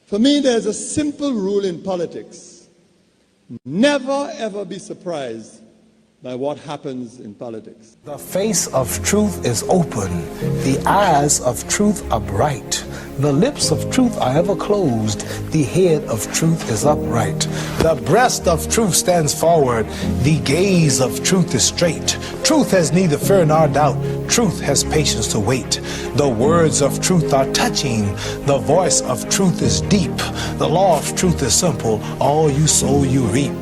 For me, there's a simple rule in politics. Never, ever be surprised by what happens in politics. The face of truth is open. The eyes of truth are bright. The lips of truth are ever closed. The head of truth is upright. The breast of truth stands forward. The gaze of truth is straight. Truth has neither fear nor doubt. Truth has patience to wait. The words of truth are touching. The voice of truth is deep. The law of truth is simple. All you sow, you reap.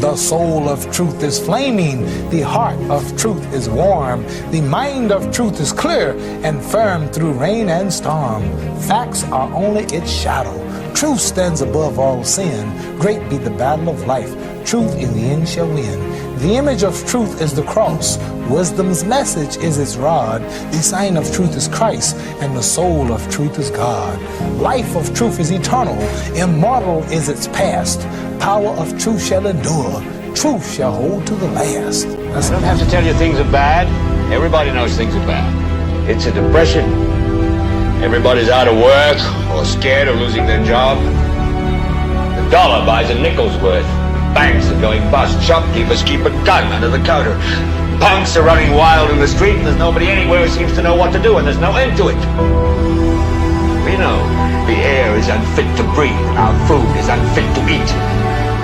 The soul of truth is flaming. The heart of truth is warm. The mind of truth is clear and firm through rain and storm. Facts are only its shadow. Truth stands above all sin. Great be the battle of life. Truth in the end shall win. The image of truth is the cross. Wisdom's message is its rod. The sign of truth is Christ, and the soul of truth is God. Life of truth is eternal. Immortal is its past. Power of truth shall endure. Truth shall hold to the last. I don't have to tell you things are bad. Everybody knows things are bad. It's a depression. Everybody's out of work or scared of losing their job. The dollar buys a nickel's worth. Banks are going bust. Shopkeepers keep a gun under the counter. Punks are running wild in the street, and there's nobody anywhere who seems to know what to do, and there's no end to it. We know the air is unfit to breathe, and our food is unfit to eat.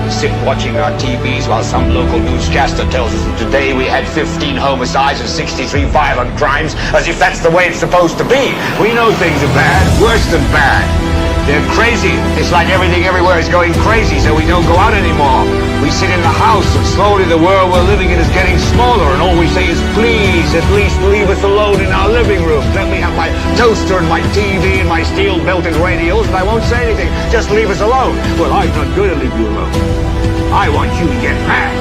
We sit watching our TVs while some local newscaster tells us that today we had 15 homicides and 63 violent crimes, as if that's the way it's supposed to be. We know things are bad, worse than bad. They're crazy. It's like everything everywhere is going crazy, so we don't go out anymore. We sit in the house, and slowly the world we're living in is getting smaller, and all we say is, please, at least leave us alone in our living room. Let me have my toaster and my TV and my steel-belted radios, and I won't say anything. Just leave us alone. Well, I'm not going to leave you alone. I want you to get mad.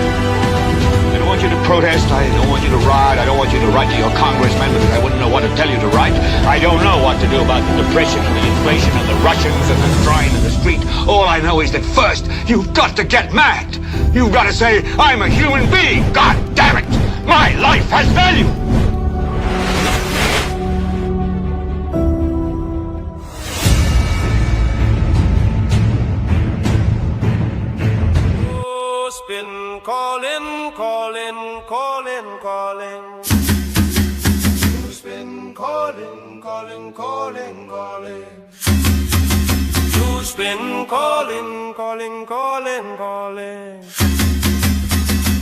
I don't want you to protest. I don't want you to riot. I don't want you to write to your congressman because I wouldn't know what to tell you to write. I don't know what to do about the depression and the inflation and the Russians and the crying in the street. All I know is that first, you've got to get mad. You've got to say, I'm a human being. God damn it. My life has value. NewsSpin calling, calling, calling, calling. NewsSpin calling, calling, calling, calling. NewsSpin calling, calling, calling, calling.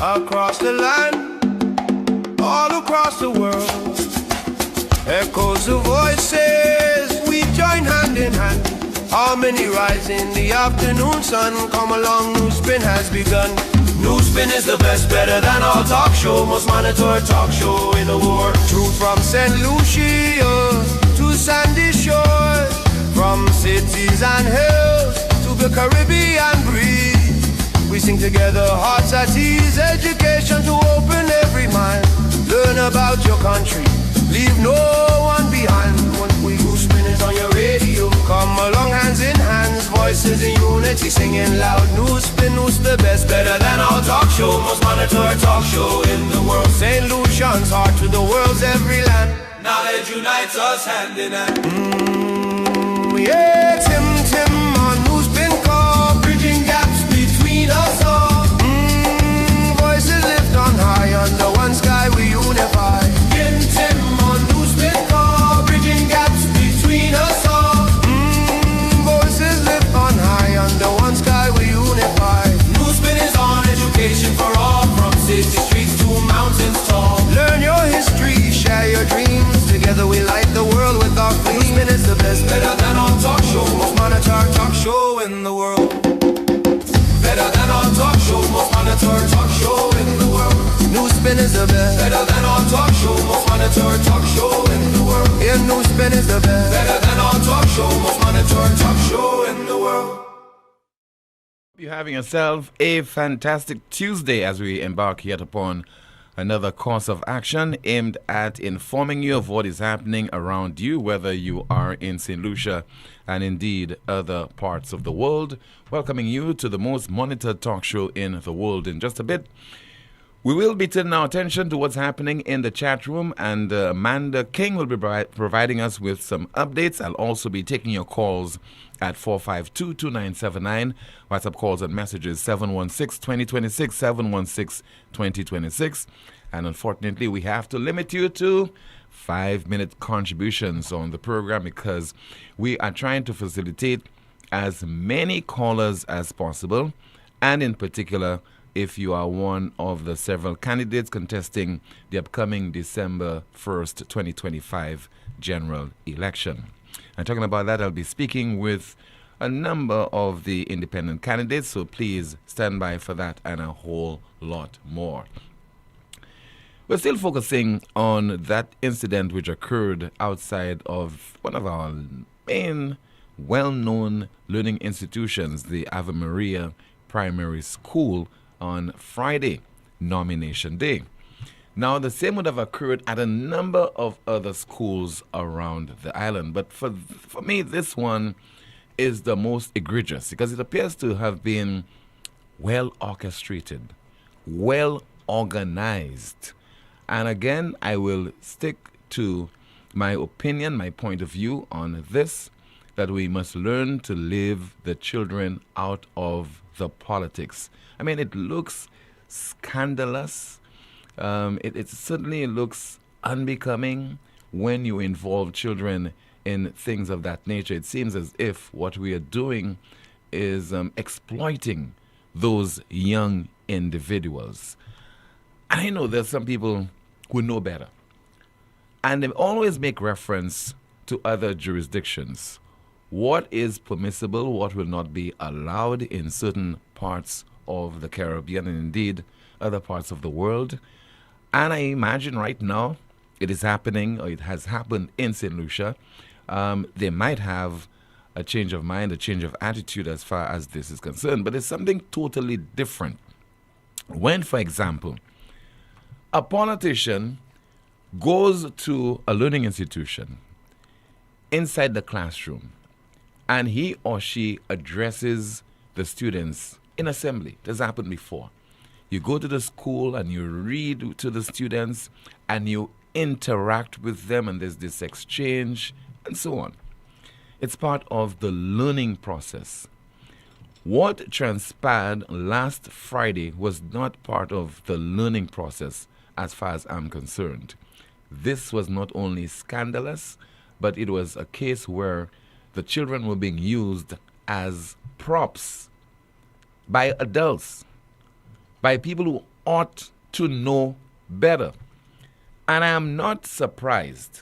Across the land, all across the world, echoes of voices, we join hand in hand. Harmony rise in the afternoon sun. Come along, NewsSpin has begun. NewsSpin is the best, better than all talk show, most monitored talk show in the world. Truth from St. Lucia to sandy shores, from cities and hills to the Caribbean breeze. We sing together, hearts at ease, education to open every mind. Learn about your country, leave no one behind. When we NewsSpin is on your radio, come along hands in hands, voices in unity, singing loud. NewsSpin, news the best, better than all talk show, most monitored talk show in the world. St. Lucian's heart to the world's every land. Knowledge unites us hand in hand. Yeah, Tim on NewsSpin call, bridging gaps between us all. Voices lift on high, under one sky we unify. Tim on NewsSpin call, bridging gaps between us all. Voices lift on high, under one sky we unify. NewsSpin is on education for all, from city streets to mountains tall. Learn your history, share your dreams. Together we light the world with our flame. NewsSpin is the best, better than all talk show, most monitored talk show in the world. Better than all talk show, most monitored talk show in the world. NewsSpin is the best, better than all talk show, most monitored talk show in the world. Yeah, NewsSpin is the best, better than all talk show, most monitored talk show in the world. You're having yourself a fantastic Tuesday as we embark yet upon another course of action aimed at informing you of what is happening around you, whether you are in St. Lucia and indeed other parts of the world. Welcoming you to the most monitored talk show in the world. In just a bit, We will be turning our attention to what's happening in the chat room, and Amanda King will be providing us with some updates. I'll also be taking your calls at 452-2979. WhatsApp calls and messages 716-2026, 716-2026. And unfortunately, we have to limit you to 5-minute contributions on the program because we are trying to facilitate as many callers as possible, and in particular, if you are one of the several candidates contesting the upcoming December 1st, 2025 general election. And talking about that, I'll be speaking with a number of the independent candidates, so please stand by for that and a whole lot more. We're still focusing on that incident which occurred outside of one of our main well-known learning institutions, the Ave Maria Primary School, on Friday, nomination day. Now, the same would have occurred at a number of other schools around the island, but for me, this one is the most egregious because it appears to have been well orchestrated, well organized. And again, I will stick to my opinion, my point of view on this, that we must learn to leave the children out of the politics. I mean, it looks scandalous. It certainly looks unbecoming when you involve children in things of that nature. It seems as if what we are doing is exploiting those young individuals. I know there's some people who know better, and they always make reference to other jurisdictions. What is permissible, what will not be allowed in certain parts of the Caribbean and indeed other parts of the world. And I imagine right now it is happening, or it has happened in St. Lucia. They might have a change of mind, a change of attitude as far as this is concerned, but it's something totally different. When, for example, a politician goes to a learning institution inside the classroom and he or she addresses the students in assembly. This happened before. You go to the school and you read to the students and you interact with them, and there's this exchange and so on. It's part of the learning process. What transpired last Friday was not part of the learning process as far as I'm concerned. This was not only scandalous, but it was a case where the children were being used as props by adults, by people who ought to know better. And I am not surprised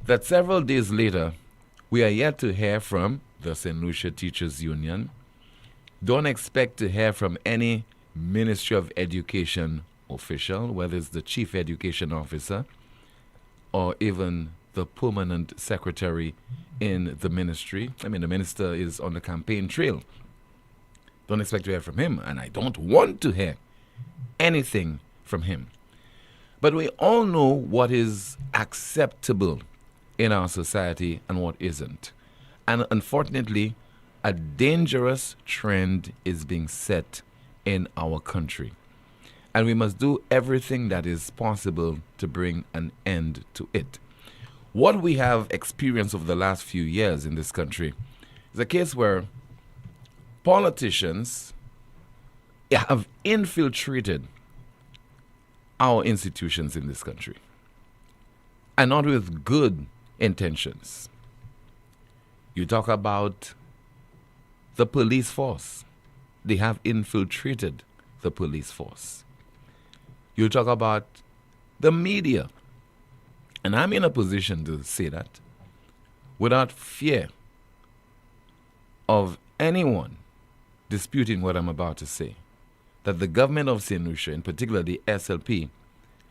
that several days later, we are yet to hear from the St. Lucia Teachers Union. Don't expect to hear from any Ministry of Education official, whether it's the Chief Education Officer or even the permanent secretary in the ministry. I mean, the minister is on the campaign trail. Don't expect to hear from him, and I don't want to hear anything from him. But we all know what is acceptable in our society and what isn't. And unfortunately, a dangerous trend is being set in our country. And we must do everything that is possible to bring an end to it. What we have experienced over the last few years in this country is a case where politicians have infiltrated our institutions in this country, and not with good intentions. You talk about the police force. They have infiltrated the police force. You talk about the media. And I'm in a position to say that without fear of anyone disputing what I'm about to say, that the government of St. Lucia, in particular the SLP,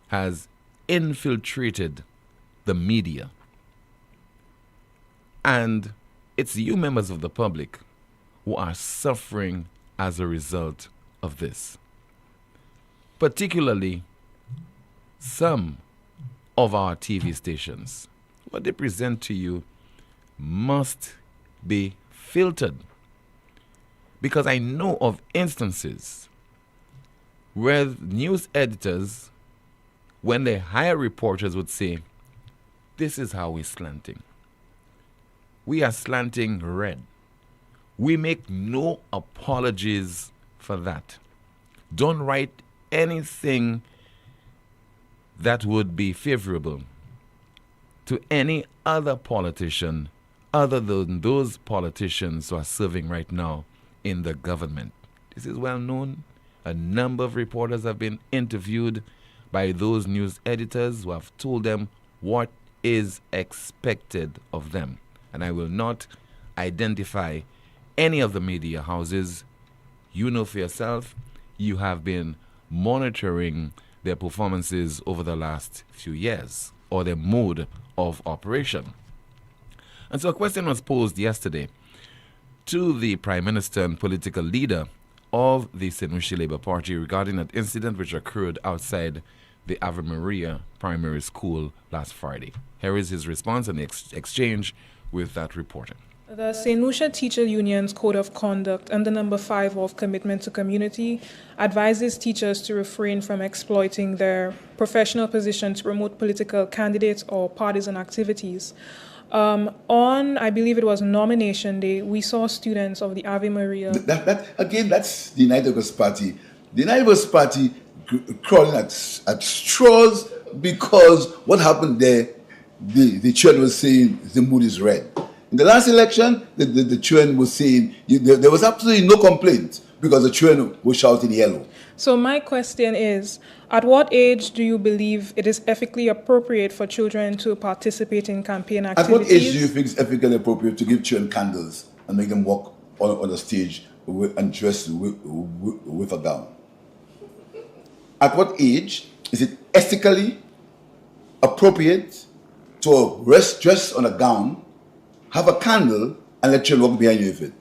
has infiltrated the media. And it's you members of the public who are suffering as a result of this. Particularly some of our TV stations. What they present to you must be filtered. Because I know of instances where news editors, when they hire reporters, would say, this is how we're slanting. We are slanting red. We make no apologies for that. Don't write anything that would be favorable to any other politician other than those politicians who are serving right now in the government. This is well known. A number of reporters have been interviewed by those news editors who have told them what is expected of them. And I will not identify any of the media houses. You know for yourself, you have been monitoring their performances over the last few years, or their mode of operation. And so a question was posed yesterday to the Prime Minister and political leader of the St. Lucia Labour Party regarding an incident which occurred outside the Ave Maria Primary School last Friday. Here is his response and the exchange with that reporter. The St. Lucia Teacher Union's Code of Conduct, under number 5 of Commitment to Community, advises teachers to refrain from exploiting their professional position to promote political candidates or partisan activities. On, I believe it was nomination day, we saw students of the Ave Maria. Again, that's the United Workers' Party. The United Workers' Party crawling at straws because what happened there, the children was saying the mood is red. In the last election, the children was saying there was absolutely no complaint because the children were shouting yellow. So my question is, at what age do you believe it is ethically appropriate for children to participate in campaign activities? At what age do you think it's ethically appropriate to give children candles and make them walk on the stage and dress with a gown? At what age is it ethically appropriate to dress on a gown, have a candle, and let children walk behind you with it?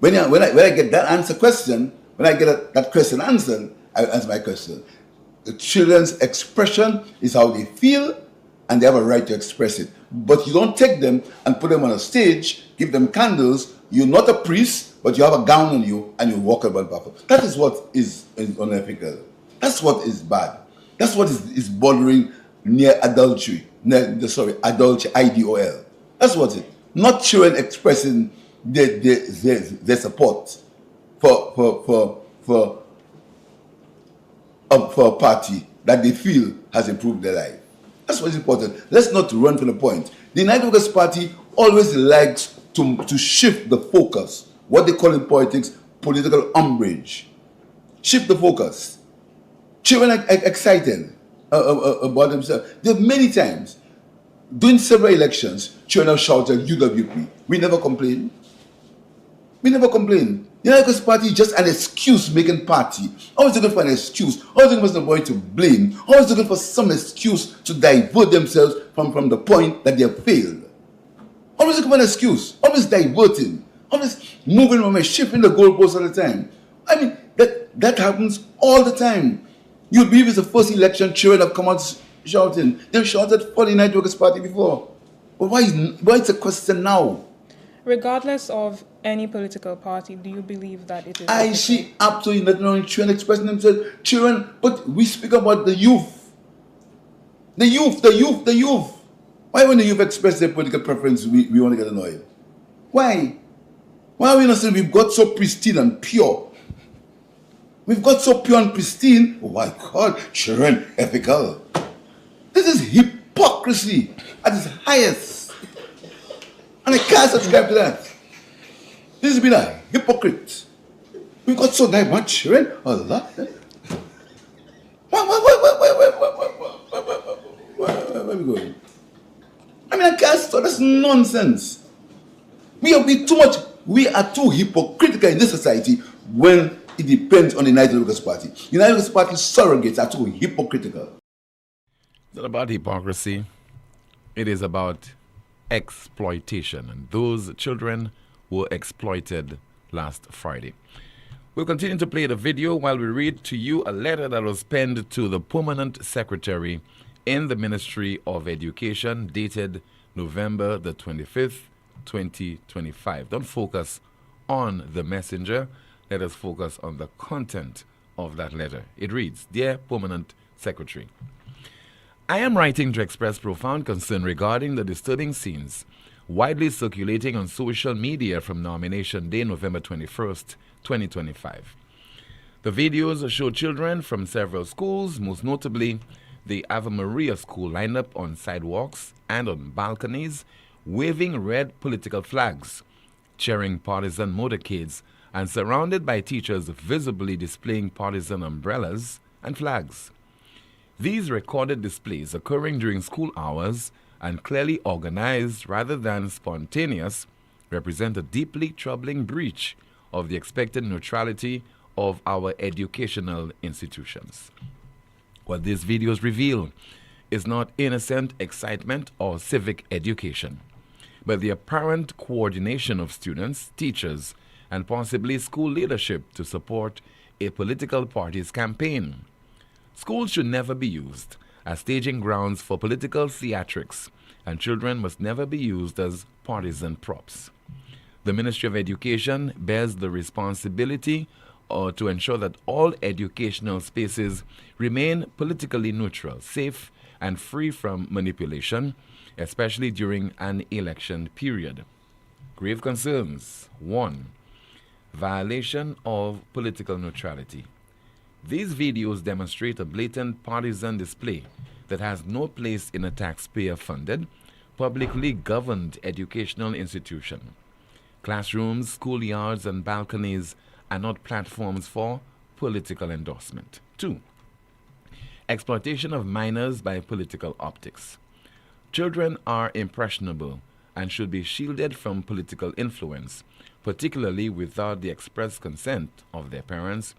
When I get that question answered, I answer my question. The children's expression is how they feel, and they have a right to express it. But you don't take them and put them on a stage, give them candles. You're not a priest, but you have a gown on you, and you walk about purple. That is what is unethical. That's what is bad. That's what is bordering near adultery. Adultery, IDOL. That's what it. Not children expressing their support for a party that they feel has improved their life. That's what's important. Let's not run from the point. The United Workers' Party always likes to shift the focus, what they call in politics, political umbrage. Shift the focus. Children are excited about themselves. There are many times, during several elections, children have shouted UWP. We never complain. We never complain. The United Workers' Party is just an excuse-making party. Always looking for an excuse. Always looking for somebody to blame. Always looking for some excuse to divert themselves from the point that they have failed. Always looking for an excuse. Always diverting. Always moving from shifting the goalposts all the time. I mean, that happens all the time. You'll believe it's the first election, children have come out shouting. They've shouted for the United Workers' Party before. But why is a question now? Regardless of any political party, do you believe that it is? I see absolutely nothing wrong with children expressing themselves. Children, but we speak about the youth. The youth. Why when the youth express their political preference, we want to get annoyed? Why? Why are we not saying we've got so pristine and pure? We've got so pure and pristine. Oh my God, children, ethical. This is hypocrisy at its highest. And I can't subscribe to that. This has been a hypocrite. We've got so much children. Allah. Where are we going? I mean, I can't stop. That's nonsense. We are too hypocritical in this society when it depends on the United Workers' Party. United Workers' Party surrogates are too hypocritical. It's not about hypocrisy. It is about exploitation. And those children were exploited last Friday. We'll continue to play the video while we read to you a letter that was penned to the Permanent Secretary in the Ministry of Education, dated November the 25th, 2025. Don't focus on the messenger. Let us focus on the content of that letter. It reads, Dear Permanent Secretary, I am writing to express profound concern regarding the disturbing scenes widely circulating on social media from nomination day, November 21st, 2025. The videos show children from several schools, most notably the Ave Maria School, lined up on sidewalks and on balconies, waving red political flags, cheering partisan motorcades, and surrounded by teachers visibly displaying partisan umbrellas and flags. These recorded displays occurring during school hours and clearly organized rather than spontaneous represent a deeply troubling breach of the expected neutrality of our educational institutions. What these videos reveal is not innocent excitement or civic education, but the apparent coordination of students, teachers, and possibly school leadership to support a political party's campaign. Schools should never be used as staging grounds for political theatrics, and children must never be used as partisan props. The Ministry of Education bears the responsibility to ensure that all educational spaces remain politically neutral, safe, and free from manipulation, especially during an election period. Grave concerns. 1. Violation of political neutrality. These videos demonstrate a blatant partisan display that has no place in a taxpayer-funded, publicly governed educational institution. Classrooms, schoolyards, and balconies are not platforms for political endorsement. 2. Exploitation of minors by political optics. Children are impressionable and should be shielded from political influence, particularly without the express consent of their parents,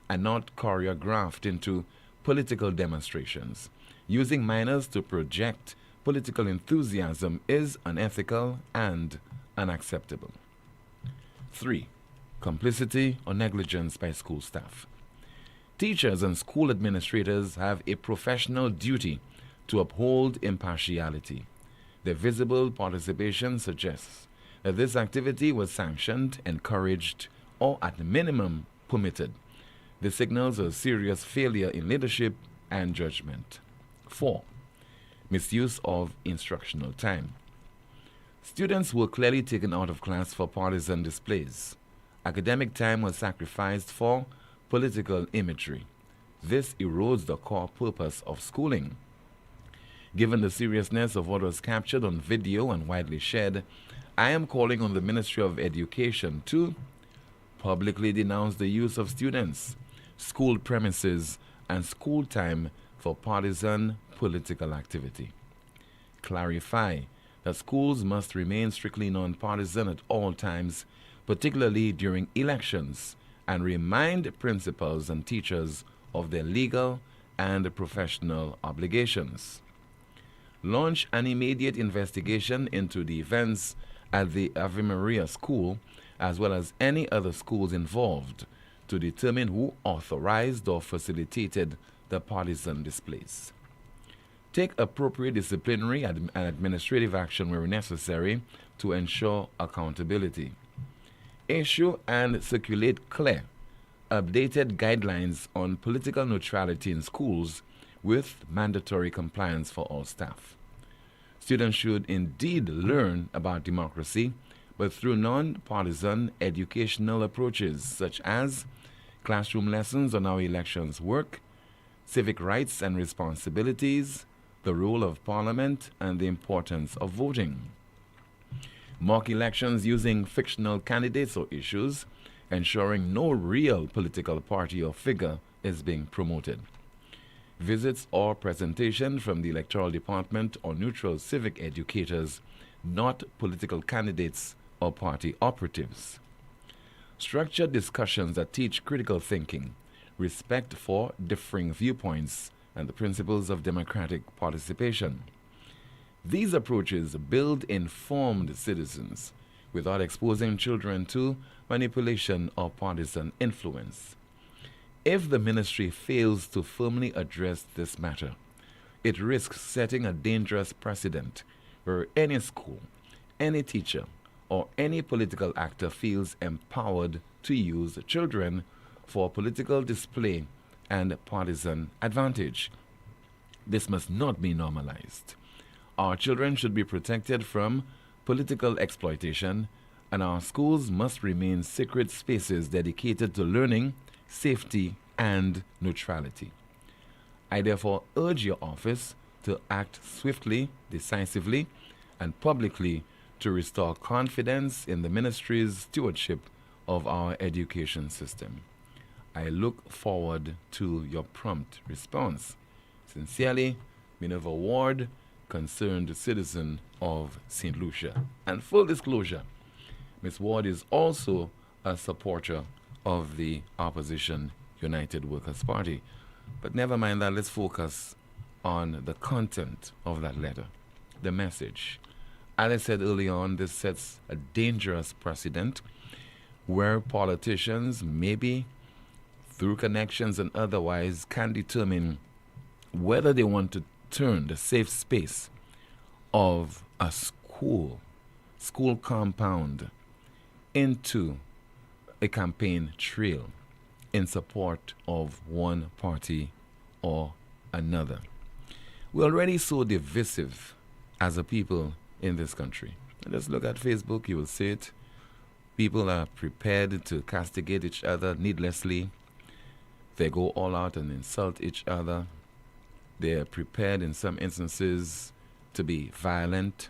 and not choreographed into political demonstrations. Using minors to project political enthusiasm is unethical and unacceptable. 3. Complicity or negligence by school staff. Teachers and school administrators have a professional duty to uphold impartiality. Their visible participation suggests that this activity was sanctioned, encouraged, or at minimum permitted. This signals a serious failure in leadership and judgment. 4. Misuse of instructional time. Students were clearly taken out of class for partisan displays. Academic time was sacrificed for political imagery. This erodes the core purpose of schooling. Given the seriousness of what was captured on video and widely shared, I am calling on the Ministry of Education to publicly denounce the use of students, school premises, and school time for partisan political activity. Clarify that schools must remain strictly non-partisan at all times, particularly during elections, and remind principals and teachers of their legal and professional obligations. Launch an immediate investigation into the events at the Ave Maria School, as well as any other schools involved, to determine who authorized or facilitated the partisan displays. Take appropriate disciplinary and administrative action where necessary to ensure accountability. Issue and circulate clear, updated guidelines on political neutrality in schools with mandatory compliance for all staff. Students should indeed learn about democracy, but through non-partisan educational approaches such as classroom lessons on how elections work, civic rights and responsibilities, the role of parliament, and the importance of voting. Mock elections using fictional candidates or issues, ensuring no real political party or figure is being promoted. Visits or presentation from the Electoral Department or neutral civic educators, not political candidates or party operatives. Structured discussions that teach critical thinking, respect for differing viewpoints, and the principles of democratic participation. These approaches build informed citizens without exposing children to manipulation or partisan influence. If the ministry fails to firmly address this matter, it risks setting a dangerous precedent where any school, any teacher, or any political actor feels empowered to use children for political display and partisan advantage. This must not be normalized. Our children should be protected from political exploitation, and our schools must remain sacred spaces dedicated to learning, safety, and neutrality. I therefore urge your office to act swiftly, decisively, and publicly to restore confidence in the ministry's stewardship of our education system. I look forward to your prompt response. Sincerely, Minerva Ward, concerned citizen of St. Lucia. And full disclosure, Ms. Ward is also a supporter of the opposition United Workers' Party. But never mind that, let's focus on the content of that letter, the message. As I said early on, this sets a dangerous precedent where politicians, maybe through connections and otherwise, can determine whether they want to turn the safe space of a school compound into a campaign trail in support of one party or another. We're already so divisive as a people in this country. Just look at Facebook, you will see it. People are prepared to castigate each other needlessly. They go all out and insult each other. They're prepared in some instances to be violent.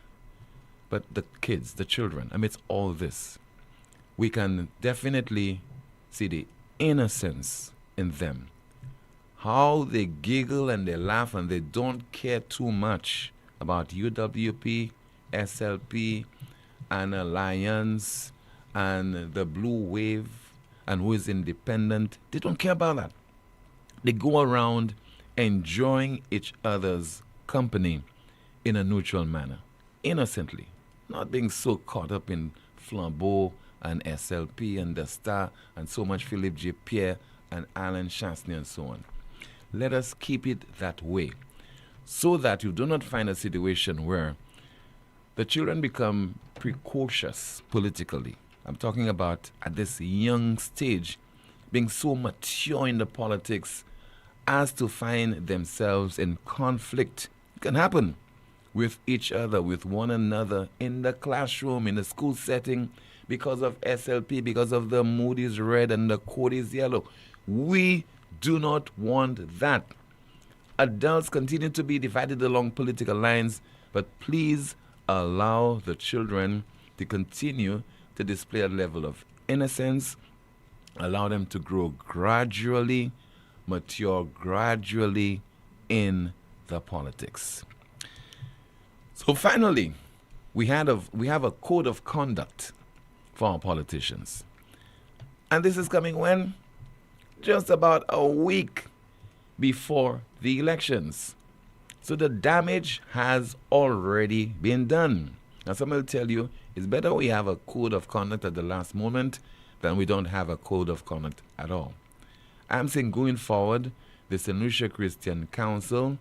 But the kids, the children, amidst all this, we can definitely see the innocence in them. How they giggle and they laugh and they don't care too much about UWP, SLP, and Alliance, and the Blue Wave, and who is independent. They don't care about that. They go around enjoying each other's company in a neutral manner, innocently, not being so caught up in Flambeau and SLP and The Star and so much Philip J. Pierre and Alan Chastney and so on. Let us keep it that way so that you do not find a situation where the children become precocious politically. I'm talking about at this young stage being so mature in the politics as to find themselves in conflict. It can happen with each other, with one another, in the classroom, in the school setting, because of SLP, because of the mood is red and the code is yellow. We do not want that. Adults continue to be divided along political lines, but please allow the children to continue to display a level of innocence. Allow them to grow gradually, mature gradually in the politics. So finally, we have a code of conduct for our politicians. And this is coming when? Just about a week before the elections. So the damage has already been done. Now somebody will tell you, it's better we have a code of conduct at the last moment than we don't have a code of conduct at all. I'm saying going forward, the St. Lucia Christian Council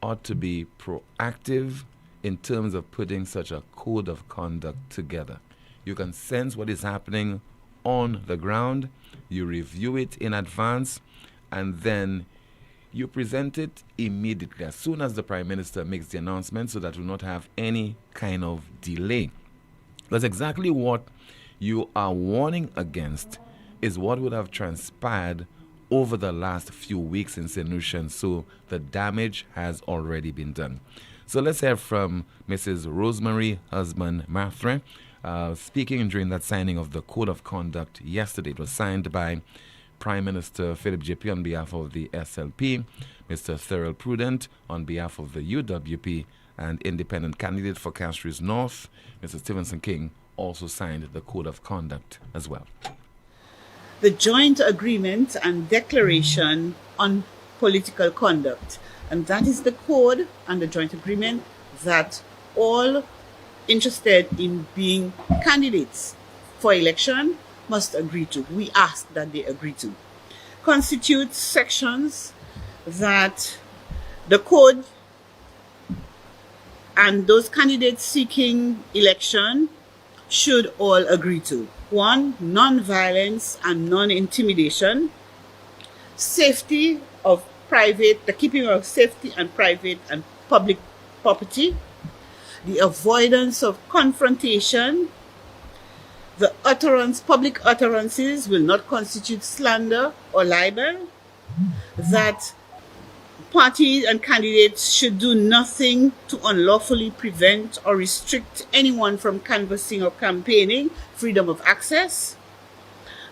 ought to be proactive in terms of putting such a code of conduct together. You can sense what is happening on the ground, you review it in advance, and then you present it immediately as soon as the Prime Minister makes the announcement so that we will not have any kind of delay. That's exactly what you are warning against, is what would have transpired over the last few weeks in St. Lucia, so the damage has already been done. So let's hear from Mrs. Rosemary Husband-Mathre, speaking during that signing of the Code of Conduct yesterday. It was signed by Prime Minister Philip J. Pierre on behalf of the SLP, Mr. Thurl Prudent on behalf of the UWP, and independent candidate for Castries North, Mr. Stevenson King, also signed the Code of Conduct as well. The joint agreement and declaration on political conduct. And that is the code and the joint agreement that all interested in being candidates for election must agree to. We ask that they agree to. Constitutes sections that the code and those candidates seeking election should all agree to. One, non-violence and non-intimidation. Safety of the keeping of safety and private and public property. The avoidance of confrontation. The public utterances will not constitute slander or libel. That parties and candidates should do nothing to unlawfully prevent or restrict anyone from canvassing or campaigning, freedom of access.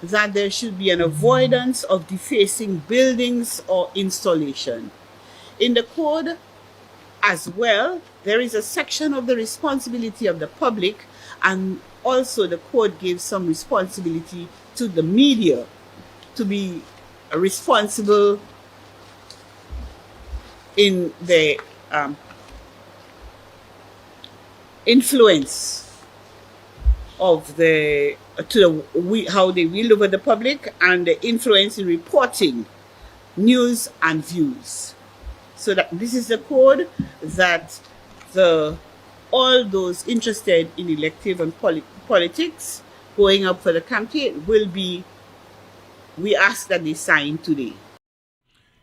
That there should be an avoidance of defacing buildings or installation. In the code as well, there is a section of the responsibility of the public, and also the code gives some responsibility to the media to be responsible in the influence of how they wield over the public, and the influence in reporting news and views. So that this is the code that all those interested in elective and politics going up for the campaign we ask that they sign today.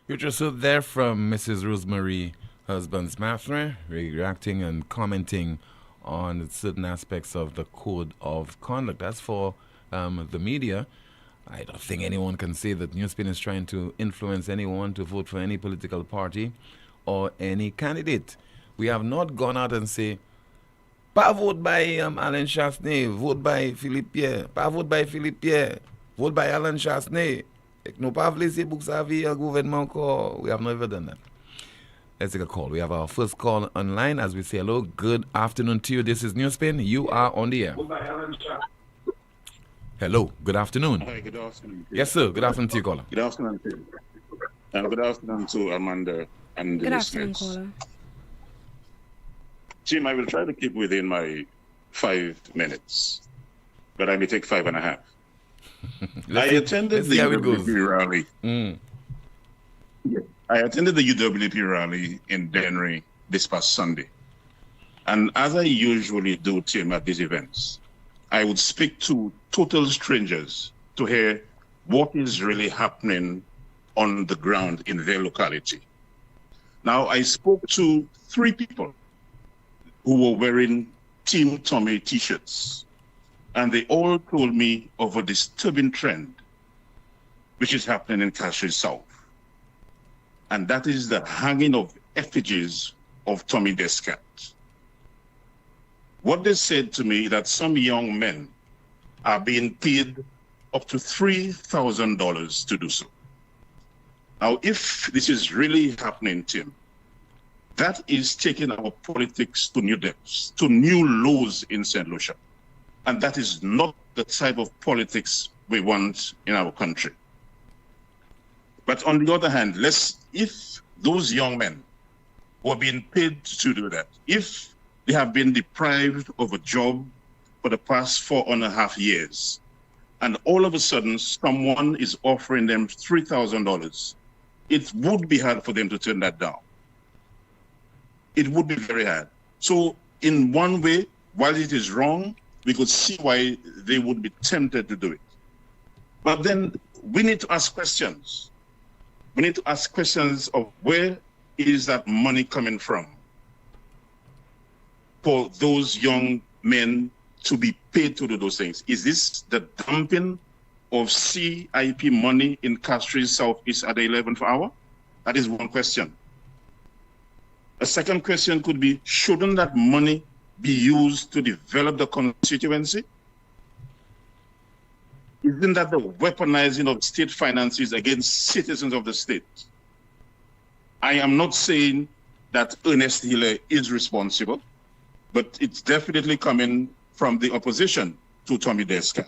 You just heard there from Mrs. Rosemary Husbands-Mathre, reacting and commenting on certain aspects of the code of conduct. As for the media, I don't think anyone can say that NewsSpin is trying to influence anyone to vote for any political party or any candidate. We have not gone out and say, pas vote by Alain Chassenay, vote by Philippe Pierre, pas vote by Philippe Pierre, vote by Alain Chassenay. No, pas laisser pour servir le gouvernement encore. We have never done that. Let's take a call. We have our first call online as we say hello. Good afternoon to you. This is NewsSpin. You are on the air. Hello. Good afternoon. Hi, good afternoon. Yes, sir. Good afternoon to you, caller. Good afternoon to you. Good afternoon to Amanda and the Good listeners. afternoon, caller. Jim, I will try to keep within my 5 minutes, but I may take 5.5. I attended the UWP rally. I attended the UWP rally in Dennery this past Sunday. And as I usually do, Tim, at these events, I would speak to total strangers to hear what is really happening on the ground in their locality. Now, I spoke to 3 people who were wearing Team Tommy t-shirts, and they all told me of a disturbing trend which is happening in Castries South. And that is the hanging of effigies of Tommy Descat. What they said to me that some young men are being paid up to $3,000 to do so. Now, if this is really happening, Tim, that is taking our politics to new depths, to new lows in St. Lucia. And that is not the type of politics we want in our country. But on the other hand, if those young men who are being paid to do that, if they have been deprived of a job for the past 4.5 years, and all of a sudden someone is offering them $3,000, it would be hard for them to turn that down. It would be very hard. So in one way, while it is wrong, we could see why they would be tempted to do it. But then we need to ask questions. We need to ask questions of where is that money coming from for those young men to be paid to do those things? Is this the dumping of CIP money in Castries Southeast at the 11th hour? That is one question. A second question could be, shouldn't that money be used to develop the constituency? Isn't that the weaponizing of state finances against citizens of the state? I am not saying that Ernest Hiller is responsible, but it's definitely coming from the opposition to Tommy Descat.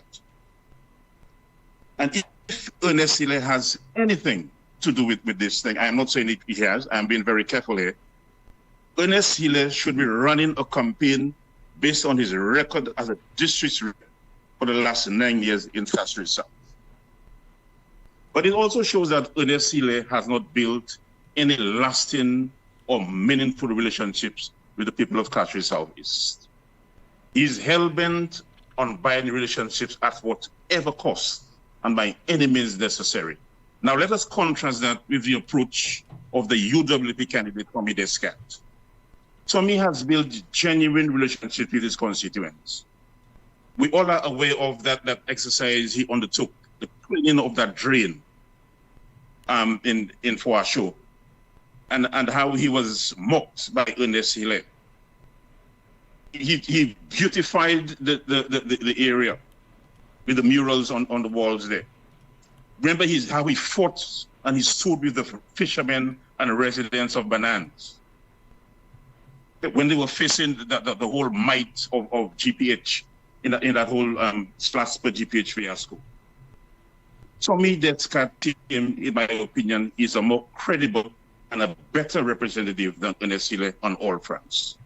And if Ernest Hiller has anything to do with this thing, I am not saying he has, I'm being very careful here. Ernest Hiller should be running a campaign based on his record as a district rep for the last 9 years in Castries South. But it also shows that Ernest Hiller has not built any lasting or meaningful relationships with the people of Castries Southeast. He's hell-bent on buying relationships at whatever cost and by any means necessary. Now let us contrast that with the approach of the UWP candidate, Tommy Descat. Tommy has built genuine relationships with his constituents. We all are aware of that exercise he undertook, the cleaning of that drain in Foasho, and how he was mocked by Ernest Hille. He beautified the area with the murals on the walls there. Remember how he fought and he stood with the fishermen and residents of Banans when they were facing the whole might of GPH in that whole Strasbourg GPH fiasco. So me, that team, in my opinion, is a more credible and a better representative than Ernest Hille on all fronts.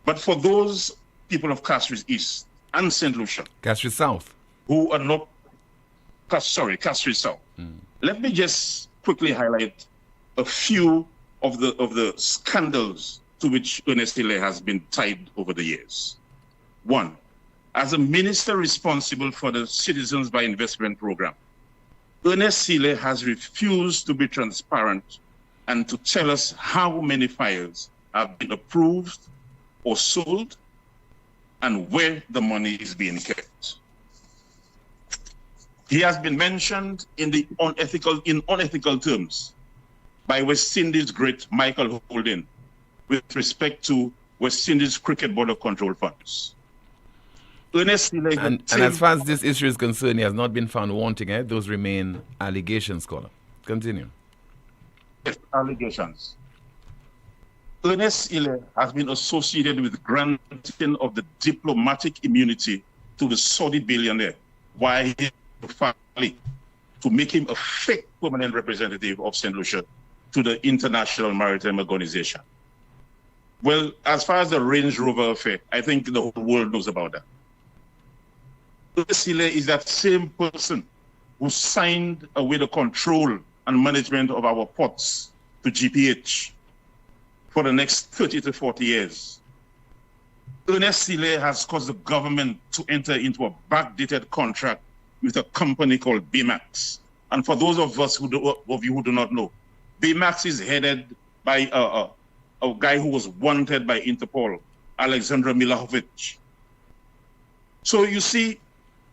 But for those people of Castries East and St. Lucia, Castries South, who are not, Castries South, let me just quickly highlight a few of the scandals to which Ernest Hille has been tied over the years. One, as a minister responsible for the Citizens by Investment program, Ernest Hille has refused to be transparent and to tell us how many files have been approved or sold and where the money is being kept. He has been mentioned in unethical terms by West Indies great Michael Holden with respect to West Indies Cricket Board of Control funds. Ernest Hille and as far as this issue is concerned, he has not been found wanting. Those remain allegations, Scholar. Continue. Yes, allegations. Ernest Hille has been associated with granting of the diplomatic immunity to the Saudi billionaire, why finally to make him a fake permanent representative of St. Lucia to the International Maritime Organization. Well, as far as the Range Rover affair, I think the whole world knows about that. Ernest Hille is that same person who signed away the control and management of our ports to GPH for the next 30 to 40 years. Ernest Hille has caused the government to enter into a backdated contract with a company called BMAX. And for those of you who do not know, BMAX is headed by a guy who was wanted by Interpol, Alexander Milahovic. So you see,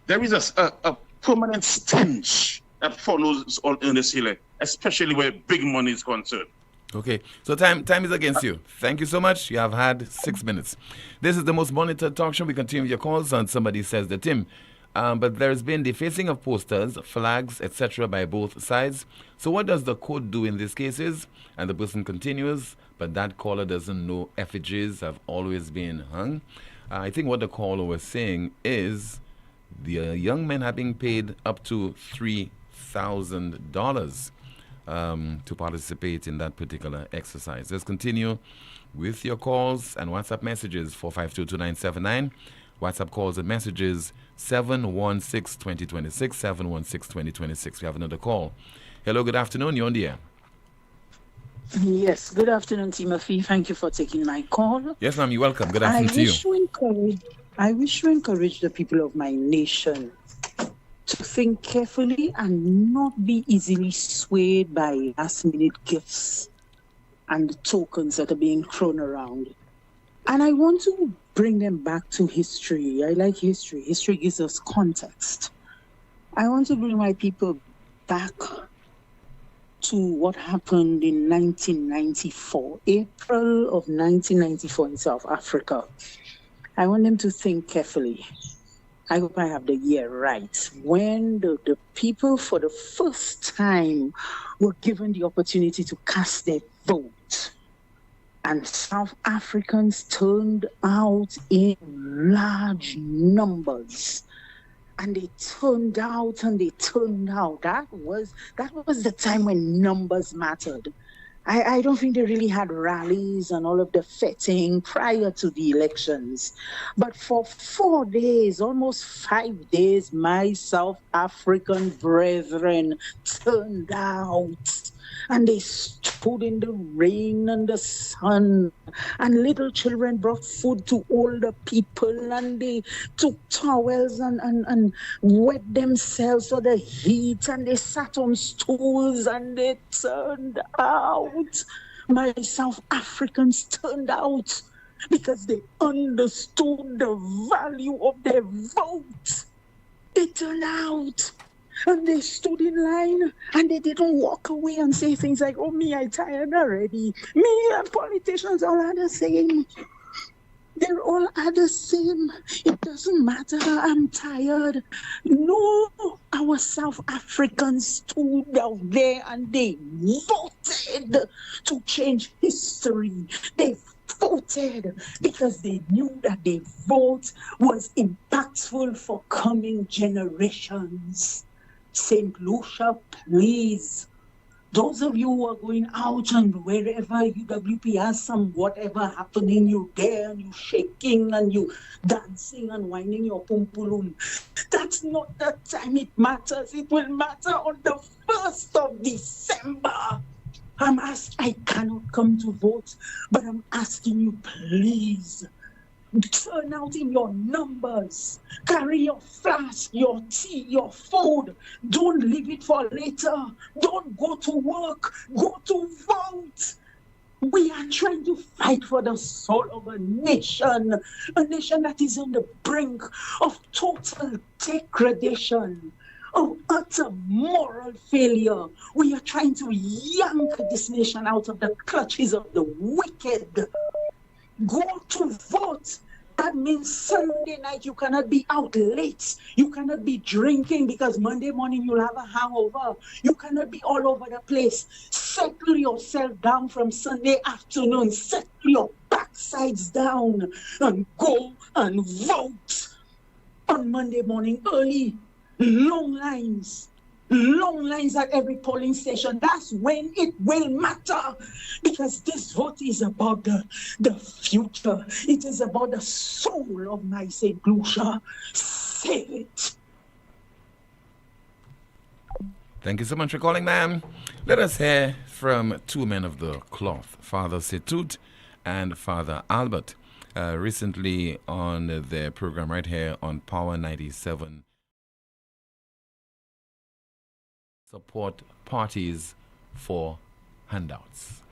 there is a permanent stench that follows on Ernest Hille, especially where big money is concerned. Okay, so time is against you. Thank you so much. You have had 6 minutes. This is the most monitored talk show. We continue with your calls, and somebody says that, Tim, but there has been defacing of posters, flags, etc. by both sides. So what does the court do in these cases? And the person continues, but that caller doesn't know effigies have always been hung. I think what the caller was saying is the young men have been paid up to $3,000 to participate in that particular exercise. Let's continue with your calls and WhatsApp messages 4522979. WhatsApp calls and messages 716-2026, 716-2026. We have another call. Hello, good afternoon. You're on the air. Yes, good afternoon, Timothy. Thank you for taking my call. Yes, ma'am, you're welcome. Good afternoon to you. I wish to encourage the people of my nation to think carefully and not be easily swayed by last-minute gifts and the tokens that are being thrown around. And I want to bring them back to history. I like history. History gives us context. I want to bring my people back to what happened in 1994, April of 1994 in South Africa. I want them to think carefully. I hope I have the year right. When the people for the first time were given the opportunity to cast their vote. And South Africans turned out in large numbers. And they turned out and they turned out. That was the time when numbers mattered. I don't think they really had rallies and all of the fetting prior to the elections. But for 4 days, almost 5 days, my South African brethren turned out. and they stood in the rain and the sun, and little children brought food to older people, and they took towels and wet themselves for the heat, and they sat on stools and they turned out. My South Africans turned out because they understood the value of their vote. They turned out and they stood in line and they didn't walk away and say things like, oh, me, I tired already. Me and politicians all are the same. They're all are the same. It doesn't matter. I'm tired. No, our South Africans stood out there and they voted to change history. They voted because they knew that their vote was impactful for coming generations. St. Lucia, please. Those of you who are going out and wherever UWP has some whatever happening, you're there and you're shaking and you dancing and whining your pumpulum. That's not the time it matters. It will matter on the 1st of December. I cannot come to vote, but I'm asking you, please, turn out in your numbers. Carry your flask, your tea, your food. Don't leave it for later. Don't go to work. Go to vote. We are trying to fight for the soul of a nation that is on the brink of total degradation, of utter moral failure. We are trying to yank this nation out of the clutches of the wicked. Go to vote. That means Sunday night you cannot be out late. You cannot be drinking because Monday morning you'll have a hangover. You cannot be all over the place. Settle yourself down from Sunday afternoon. Settle your backsides down and go and vote on Monday morning early. Long lines at every polling station. That's when it will matter, because this vote is about the future. It is about the soul of my St. Lucia. Save it. Thank you so much for calling, ma'am. Let us hear from two men of the cloth, Father Setut and Father Albert, recently on their program right here on Power 97. Support parties for handouts.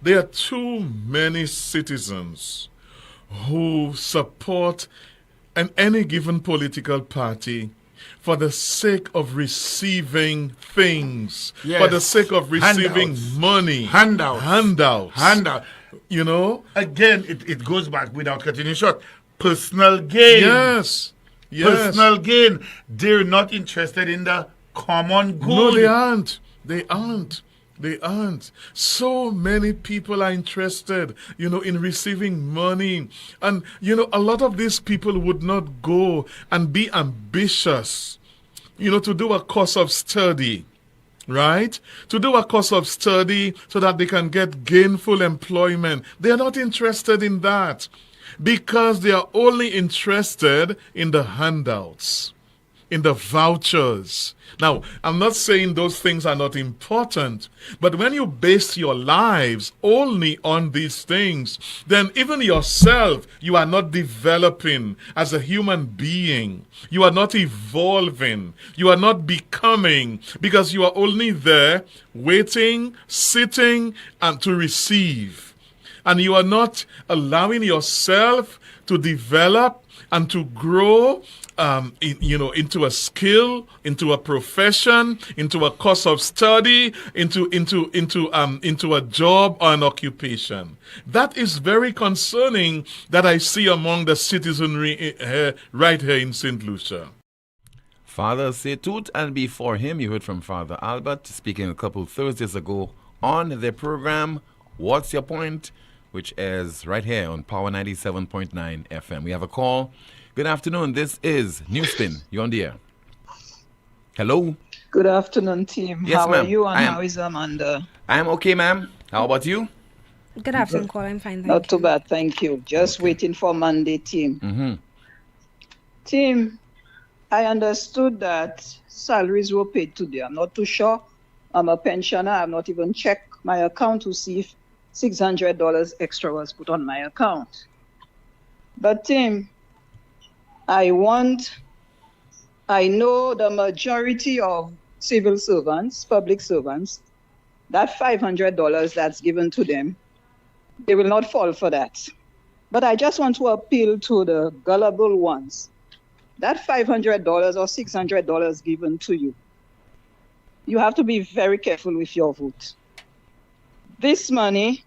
There are too many citizens who support any given political party for the sake of receiving things, for the sake of receiving money. Handout. You know, again, it goes back without cutting it short. Personal gain. Yes. Personal gain. They're not interested in the common good. No, they aren't. So many people are interested, in receiving money. And, a lot of these people would not go and be ambitious, to do a course of study, right? To do a course of study so that they can get gainful employment. They're not interested in that, because they are only interested in the handouts, in the vouchers. Now, I'm not saying those things are not important, but when you base your lives only on these things, then even yourself, you are not developing as a human being. You are not evolving. You are not becoming, because you are only there waiting, sitting, and to receive. And you are not allowing yourself to develop and to grow into a skill, into a profession, into a course of study, into a job or an occupation. That is very concerning that I see among the citizenry right here in St. Lucia. Father Setut, and before him you heard from Father Albert speaking a couple Thursdays ago on their program, What's Your Point?, which is right here on Power 97.9 FM. We have a call. Good afternoon. This is NewsSpin. You're on the air. Hello. Good afternoon, team. Yes, how ma'am. are you and how is Amanda? I'm okay, ma'am. How about you? Good afternoon, Call. I'm fine, Not too bad, thank you. Just waiting for Monday, team. Mm-hmm. Team, I understood that salaries were paid today. I'm not too sure I'm a pensioner. I've not even checked my account to see if $600 extra was put on my account. But Tim, I know the majority of civil servants, public servants, that $500 that's given to them, they will not fall for that. But I just want to appeal to the gullible ones. That $500 or $600 given to you, you have to be very careful with your vote. This money,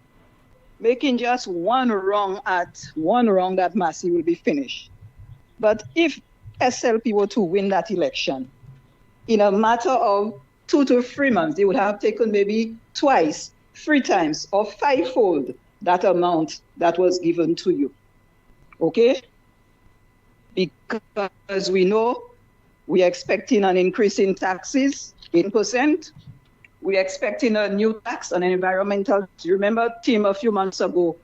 making just one wrong that Massey will be finished. But if SLP were to win that election, in a matter of 2 to 3 months, they would have taken maybe twice, 3 times, or 5-fold that amount that was given to you. Okay? Because we know we're expecting an increase in taxes, 8%. We're expecting a new tax on environmental. Remember, Tim, a few months ago,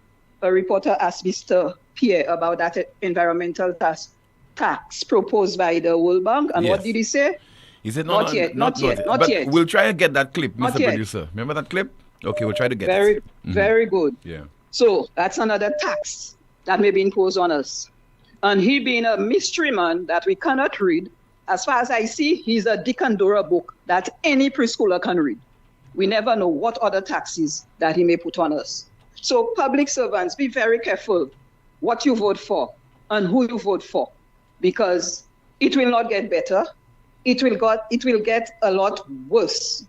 a reporter asked Mr. Pierre about that environmental tax proposed by the World Bank. And what did he say? He said, not yet. But we'll try and get that clip, Not Mr. yet. Producer. Remember that clip? Okay, we'll try to get it. Very good. Yeah. So that's another tax that may be imposed on us. And he being a mystery man that we cannot read, as far as I see, he's a Dick and Dora book that any preschooler can read. We never know what other taxes that he may put on us. So public servants, be very careful what you vote for and who you vote for, because it will not get better. It will get a lot worse.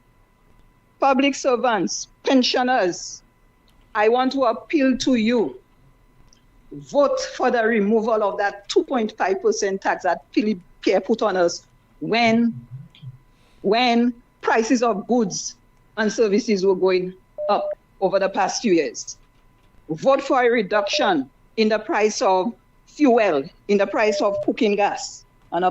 Public servants, pensioners, I want to appeal to you. Vote for the removal of that 2.5% tax that Philip Pierre put on us when prices of goods and services were going up over the past few years. Vote for a reduction in the price of fuel, in the price of cooking gas. And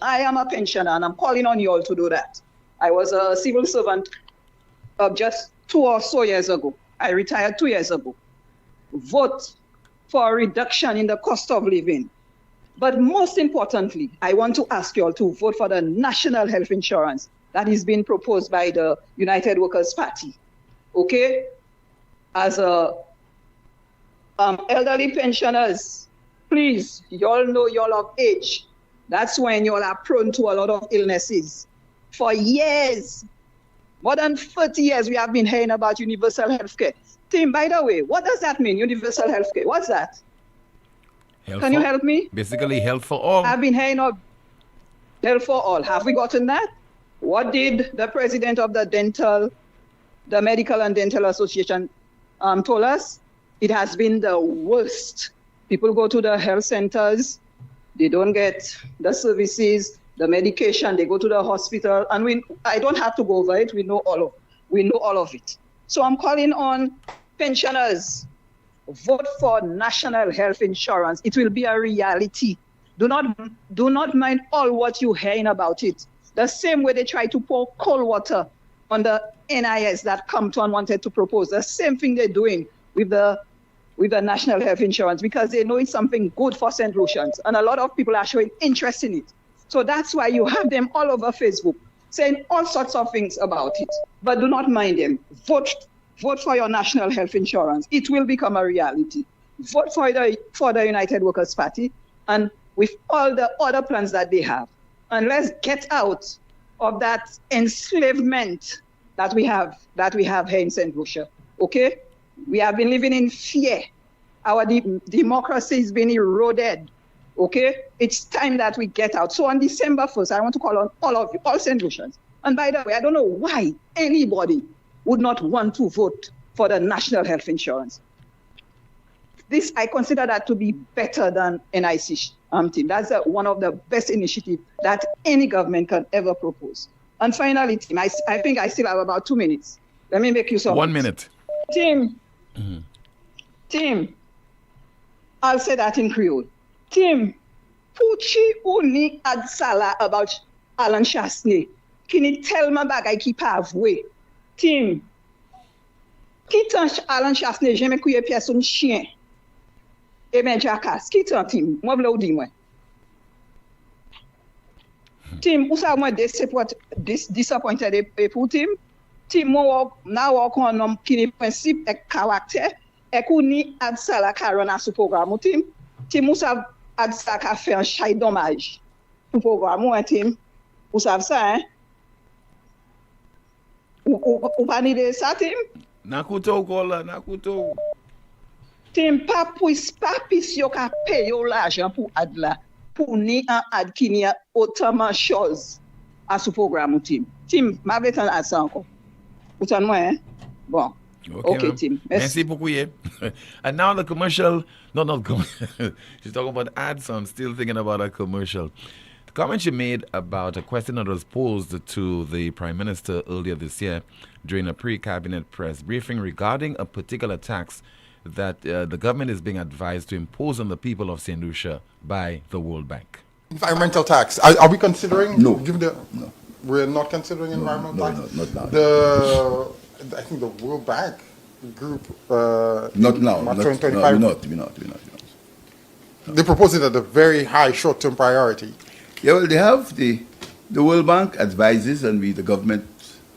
I am a pensioner, and I'm calling on you all to do that. I was a civil servant just 2 or so years ago. I retired 2 years ago. Vote for a reduction in the cost of living. But most importantly, I want to ask you all to vote for the national health insurance that is being proposed by the United Workers' Party. Okay? As elderly pensioners, please, you all know you're of age. That's when you all are prone to a lot of illnesses. For years, more than 30 years, we have been hearing about universal health care. Tim, by the way, what does that mean, universal health care? What's that? Can you help me? Basically, health for all. I've been hearing of health for all. Have we gotten that? What did the president of the Medical and Dental Association told us? It has been the worst. People go to the health centers, they don't get the services, the medication, they go to the hospital, and I don't have to go over it, we know all of it. So I'm calling on pensioners, vote for national health insurance. It will be a reality. Do not mind all what you're hearing about it. The same way they try to pour cold water on the NIS that Compton wanted to propose. The same thing they're doing with the national health insurance, because they know it's something good for St. Lucians. And a lot of people are showing interest in it. So that's why you have them all over Facebook saying all sorts of things about it. But do not mind them. Vote for your national health insurance. It will become a reality. Vote for the United Workers' Party, and with all the other plans that they have. And let's get out of that enslavement that we have here in St. Lucia. Okay? We have been living in fear. Our democracy is being eroded. Okay? It's time that we get out. So on December 1st, I want to call on all of you, all St. Lucians. And by the way, I don't know why anybody would not want to vote for the national health insurance. This, I consider that to be better than NIC team. That's one of the best initiatives that any government can ever propose. And finally, Tim, I think I still have about 2 minutes. Let me make you some. 1 minute. Tim, Tim, I'll say that in Creole. Tim, Puchi uni ad sala about Alan Chasney. Can you tell me back I keep halfway? Tim, quitte Alan Chasney, j'aime couiller pièce un chien. Eh bien, jackass, quitte Tim, moi v'lou di moi. Tim, ou ça moi disappointed pour Tim? Tim mo na wo kon nom kini principe e caractère e kou ni ad sa la ka ron a sou programme tim. Tim ou sa ad sa ka fait un chay dommage. Pour programme ou tim. Ou savent ça hein? Ou pas ni de ça tim? Nakuto kola, nakuto. Tim pa pis yo ka paye yo l'argent pour ad la. Pour ni un ad qui ni autrement chose à ce programme tim. Tim, ma vetan ad ça encore. Ou t'en moi hein? Bon. Okay, Tim. Merci beaucoup, yeah. And now the commercial. No, not commercial. She's talking about ads, so I'm still thinking about a commercial. The comment she made about a question that was posed to the Prime Minister earlier this year during a pre-cabinet press briefing regarding a particular tax that the government is being advised to impose on the people of St. Lucia by the World Bank. Environmental tax. Are we considering? No. No. We're not considering environmental tax? No, not now. I think the World Bank group. Not now. March We're 2025. not. They propose it at a very high short-term priority. Yeah, well, they have the World Bank advises and the government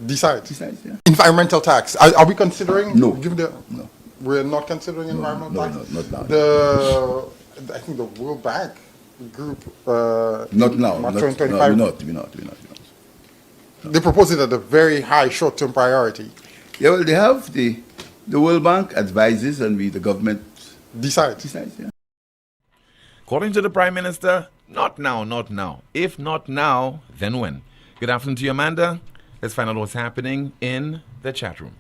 decides. Yeah. Environmental tax. Are we considering? No. No. We're not considering environmental tax? No, not now. I think the World Bank group. Not now. March We're 2025. not. They propose it at a very high short-term priority. Yeah, well, they have the World Bank advises and the government decides. Yeah. According to the Prime Minister, not now. If not now, then when? Good afternoon to you, Amanda. Let's find out what's happening in the chat room.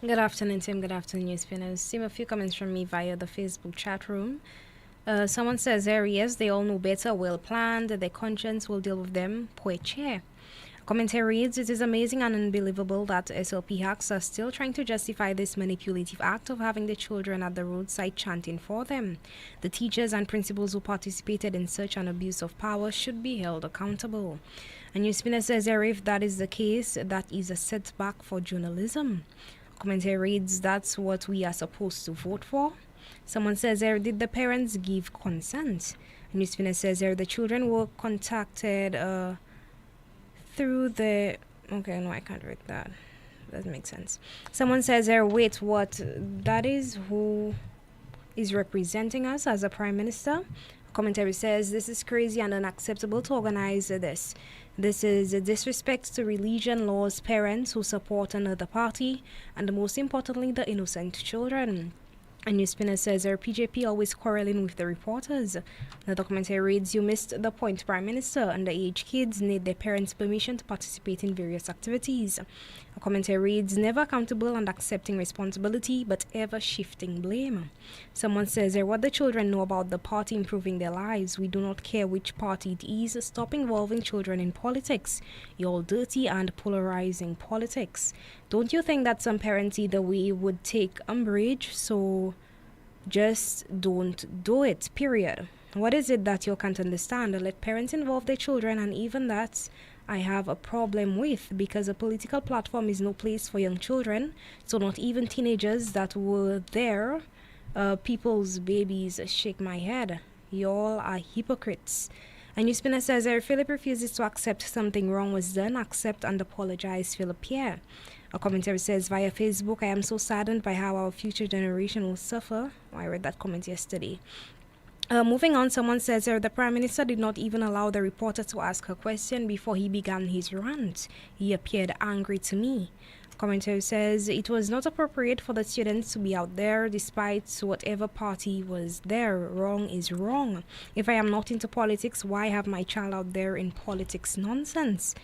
Good afternoon, Tim. Good afternoon, NewsSpin. I've seen a few comments from me via the Facebook chat room. Someone says, yes, they all know better, well planned, their conscience will deal with them. Poor chair. Commentary reads, it is amazing and unbelievable that SLP hacks are still trying to justify this manipulative act of having the children at the roadside chanting for them. The teachers and principals who participated in such an abuse of power should be held accountable. And NewsSpinner says, if that is the case, that is a setback for journalism. Commentary reads, that's what we are supposed to vote for. Someone says, did the parents give consent? And NewsSpinner says, the children were contacted through the... Okay, no, I can't read that. Doesn't make sense. Someone says, wait, what? That is who is representing us as a prime minister? Commentary says, this is crazy and unacceptable to organize this. This is a disrespect to religion, laws, parents who support another party, and most importantly, the innocent children. And NewsSpinner says, PJP always quarreling with the reporters. Another commentary reads, you missed the point, Prime Minister. Underage kids need their parents' permission to participate in various activities. A commentary reads, never accountable and accepting responsibility, but ever shifting blame. Someone says, what the children know about the party improving their lives. We do not care which party it is. Stop involving children in politics. You're dirty and polarizing politics. Don't you think that some parents either way would take umbrage? So just don't do it, period. What is it that you can't understand? Let parents involve their children, and even that I have a problem with, because a political platform is no place for young children. So not even teenagers that were there, people's babies. Shake my head. Y'all are hypocrites. And NewsSpinner says, Philip refuses to accept something wrong was done. Accept and apologize, Philip Pierre. A commentary says, via Facebook, I am so saddened by how our future generation will suffer. I read that comment yesterday. Moving on, someone says, the Prime Minister did not even allow the reporter to ask her question before he began his rant. He appeared angry to me. Commentary says, it was not appropriate for the students to be out there despite whatever party was there. Wrong is wrong. If I am not into politics, why have my child out there in politics nonsense?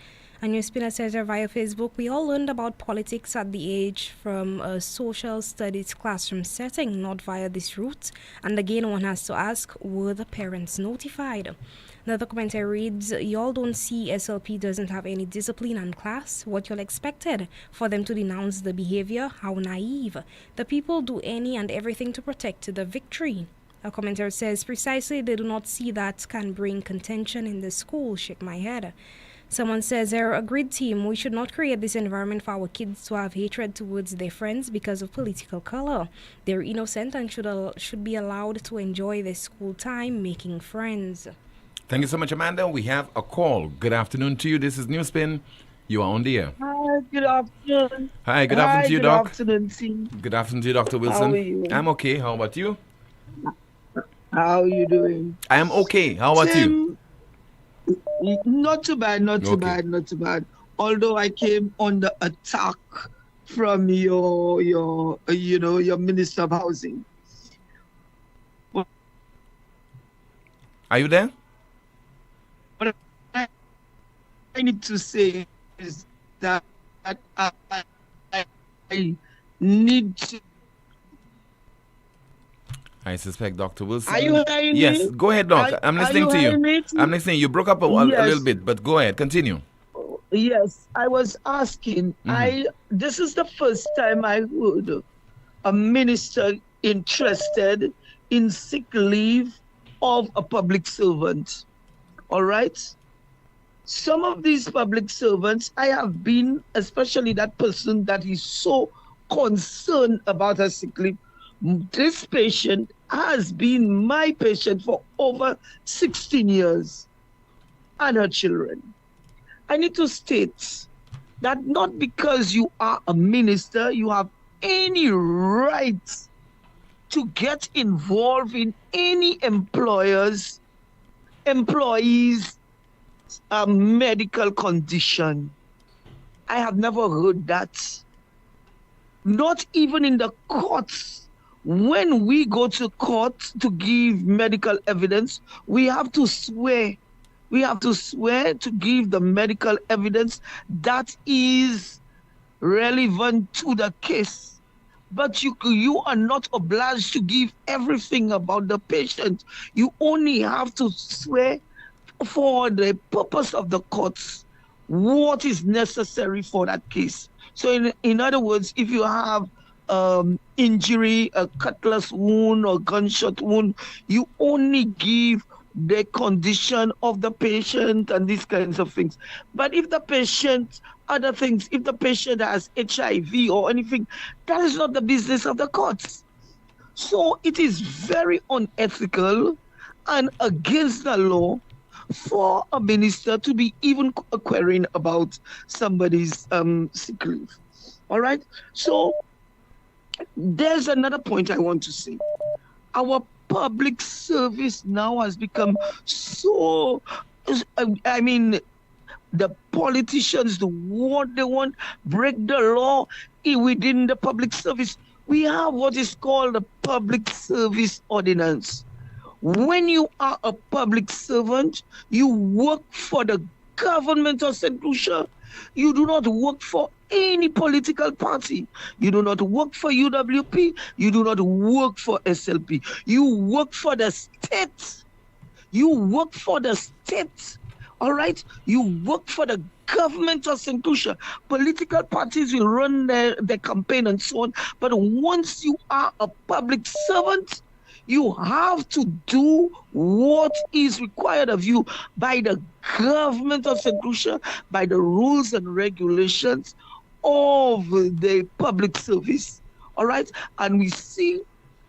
And NewsSpinner says via Facebook, we all learned about politics at the age from a social studies classroom setting, not via this route. And again, one has to ask, were the parents notified? Another commentary reads, y'all don't see SLP doesn't have any discipline and class? What y'all expected? For them to denounce the behavior? How naive. The people do any and everything to protect the victory. A commentator says, precisely, they do not see that can bring contention in the school. Shake my head. Someone says, agreed team, we should not create this environment for our kids to have hatred towards their friends because of political color. They're innocent and should be allowed to enjoy their school time making friends. Thank you so much, Amanda. We have a call. Good afternoon to you. This is NewsSpin. You are on the air. Hi, good afternoon. Hi, good afternoon to you, Doc. Good afternoon, team. Good afternoon to you, Dr. Wilson. How are you? I'm okay. How about you? How are you doing? I am okay. How about you? Not too bad, not too bad, not too bad. Although I came under attack from your Minister of Housing. Are you there? What I need to say is that I need to. I suspect Dr. Wilson. Are you hearing me? Yes, go ahead, Doc. I'm listening to you. I'm listening. You broke up a little bit, but go ahead. Continue. Yes, I was asking. This is the first time I heard a minister interested in sick leave of a public servant. All right? Some of these public servants, I have been, especially that person that is so concerned about her sick leave. This patient has been my patient for over 16 years, and her children. I need to state that not because you are a minister, you have any right to get involved in any employee's medical condition. I have never heard that. Not even in the courts. When we go to court to give medical evidence, we have to swear. We have to swear to give the medical evidence that is relevant to the case. But you are not obliged to give everything about the patient. You only have to swear for the purpose of the courts what is necessary for that case. So in other words, if you have injury, a cutlass wound or gunshot wound, you only give the condition of the patient and these kinds of things. But if the patient, other things, if the patient has HIV or anything, that is not the business of the courts. So it is very unethical and against the law for a minister to be even querying about somebody's sick leave. All right? So there's another point I want to say. Our public service now has become so, the politicians do what they want, break the law within the public service. We have what is called the Public Service Ordinance. When you are a public servant, you work for the government of St. Lucia. You do not work for any political party. You do not work for UWP. You do not work for SLP. You work for the state. You work for the state. All right? You work for the government of St. Lucia. Political parties will run their campaign and so on. But once you are a public servant, you have to do what is required of you by the government of St. Lucia, by the rules and regulations of the public service. All right? And we see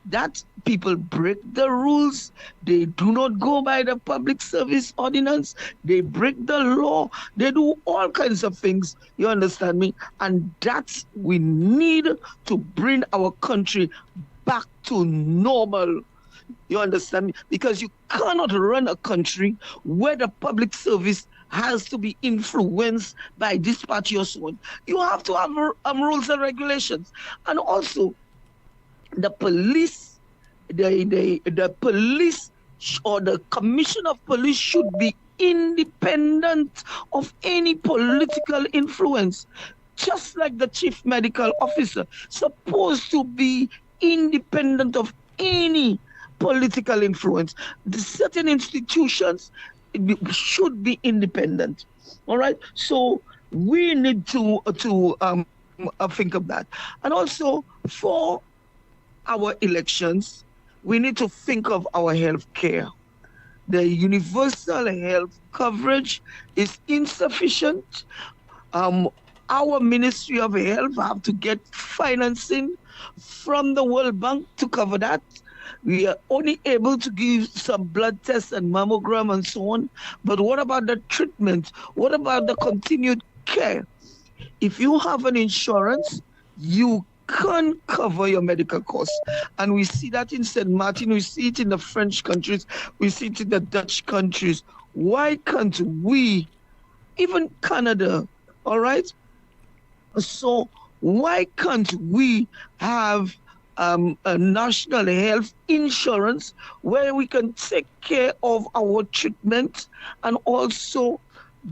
that people break the rules. They do not go by the Public Service Ordinance. They break the law. They do all kinds of things. You understand me? And that we need to bring our country back to normal. You understand me? Because you cannot run a country where the public service has to be influenced by this party or so on. You have to have rules and regulations. And also, the police, the police or the commission of police should be independent of any political influence. Just like the chief medical officer, supposed to be independent of any political influence. The certain institutions should be independent. All right. So we need to think of that. And also for our elections, we need to think of our health care. The universal health coverage is insufficient. Our Ministry of Health have to get financing from the World Bank to cover that. We are only able to give some blood tests and mammogram and so on. But what about the treatment? What about the continued care. If you have an insurance, you can cover your medical costs. And we see that in St. Martin, we see it in the French countries, we see it in the Dutch countries. Why can't we, even Canada, all right? So why can't we have a national health insurance where we can take care of our treatment and also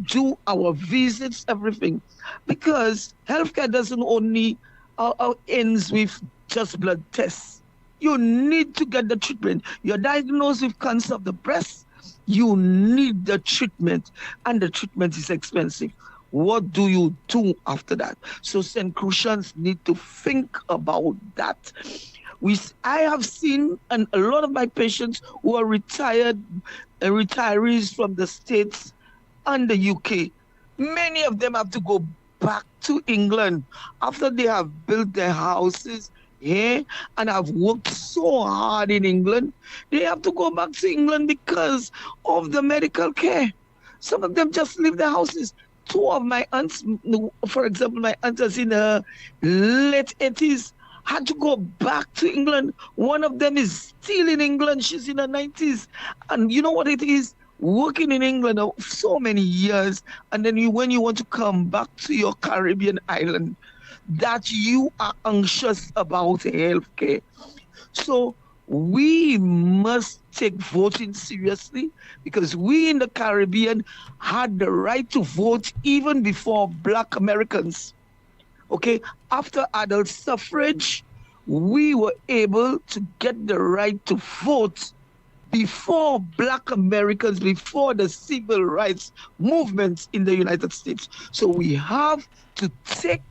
do our visits, everything? Because healthcare doesn't only ends with just blood tests. You need to get the treatment. You're diagnosed with cancer of the breast, you need the treatment, and the treatment is expensive. What do you do after that? So St. Crucians need to think about that. I have seen a lot of my patients who are retirees from the States and the UK. Many of them have to go back to England after they have built their houses here and have worked so hard in England. They have to go back to England because of the medical care. Some of them just leave their houses. Two of my aunts, for example, my aunt is in her late 80s, had to go back to England. One of them is still in England. She's in her 90s. And you know what it is? Working in England so many years, and then when you want to come back to your Caribbean island, that you are anxious about healthcare. So we must take voting seriously, because we in the Caribbean had the right to vote even before Black Americans. Okay, after adult suffrage, we were able to get the right to vote before Black Americans, before the civil rights movement in the United States. So we have to take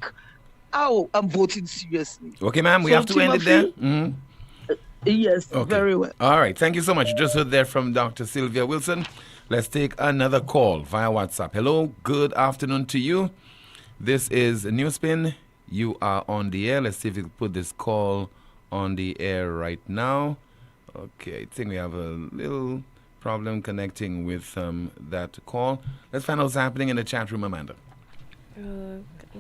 our voting seriously. Okay, ma'am, we have to end it there. Mm-hmm. Yes, okay. Very well. All right, thank you so much. You just heard there from Dr. Sylvia Wilson. Let's take another call via WhatsApp. Hello, good afternoon to you. This is NewsSpin. You are on the air. Let's see if we can put this call on the air right now. Okay, I think we have a little problem connecting with that call. Let's find out what's happening in the chat room, Amanda.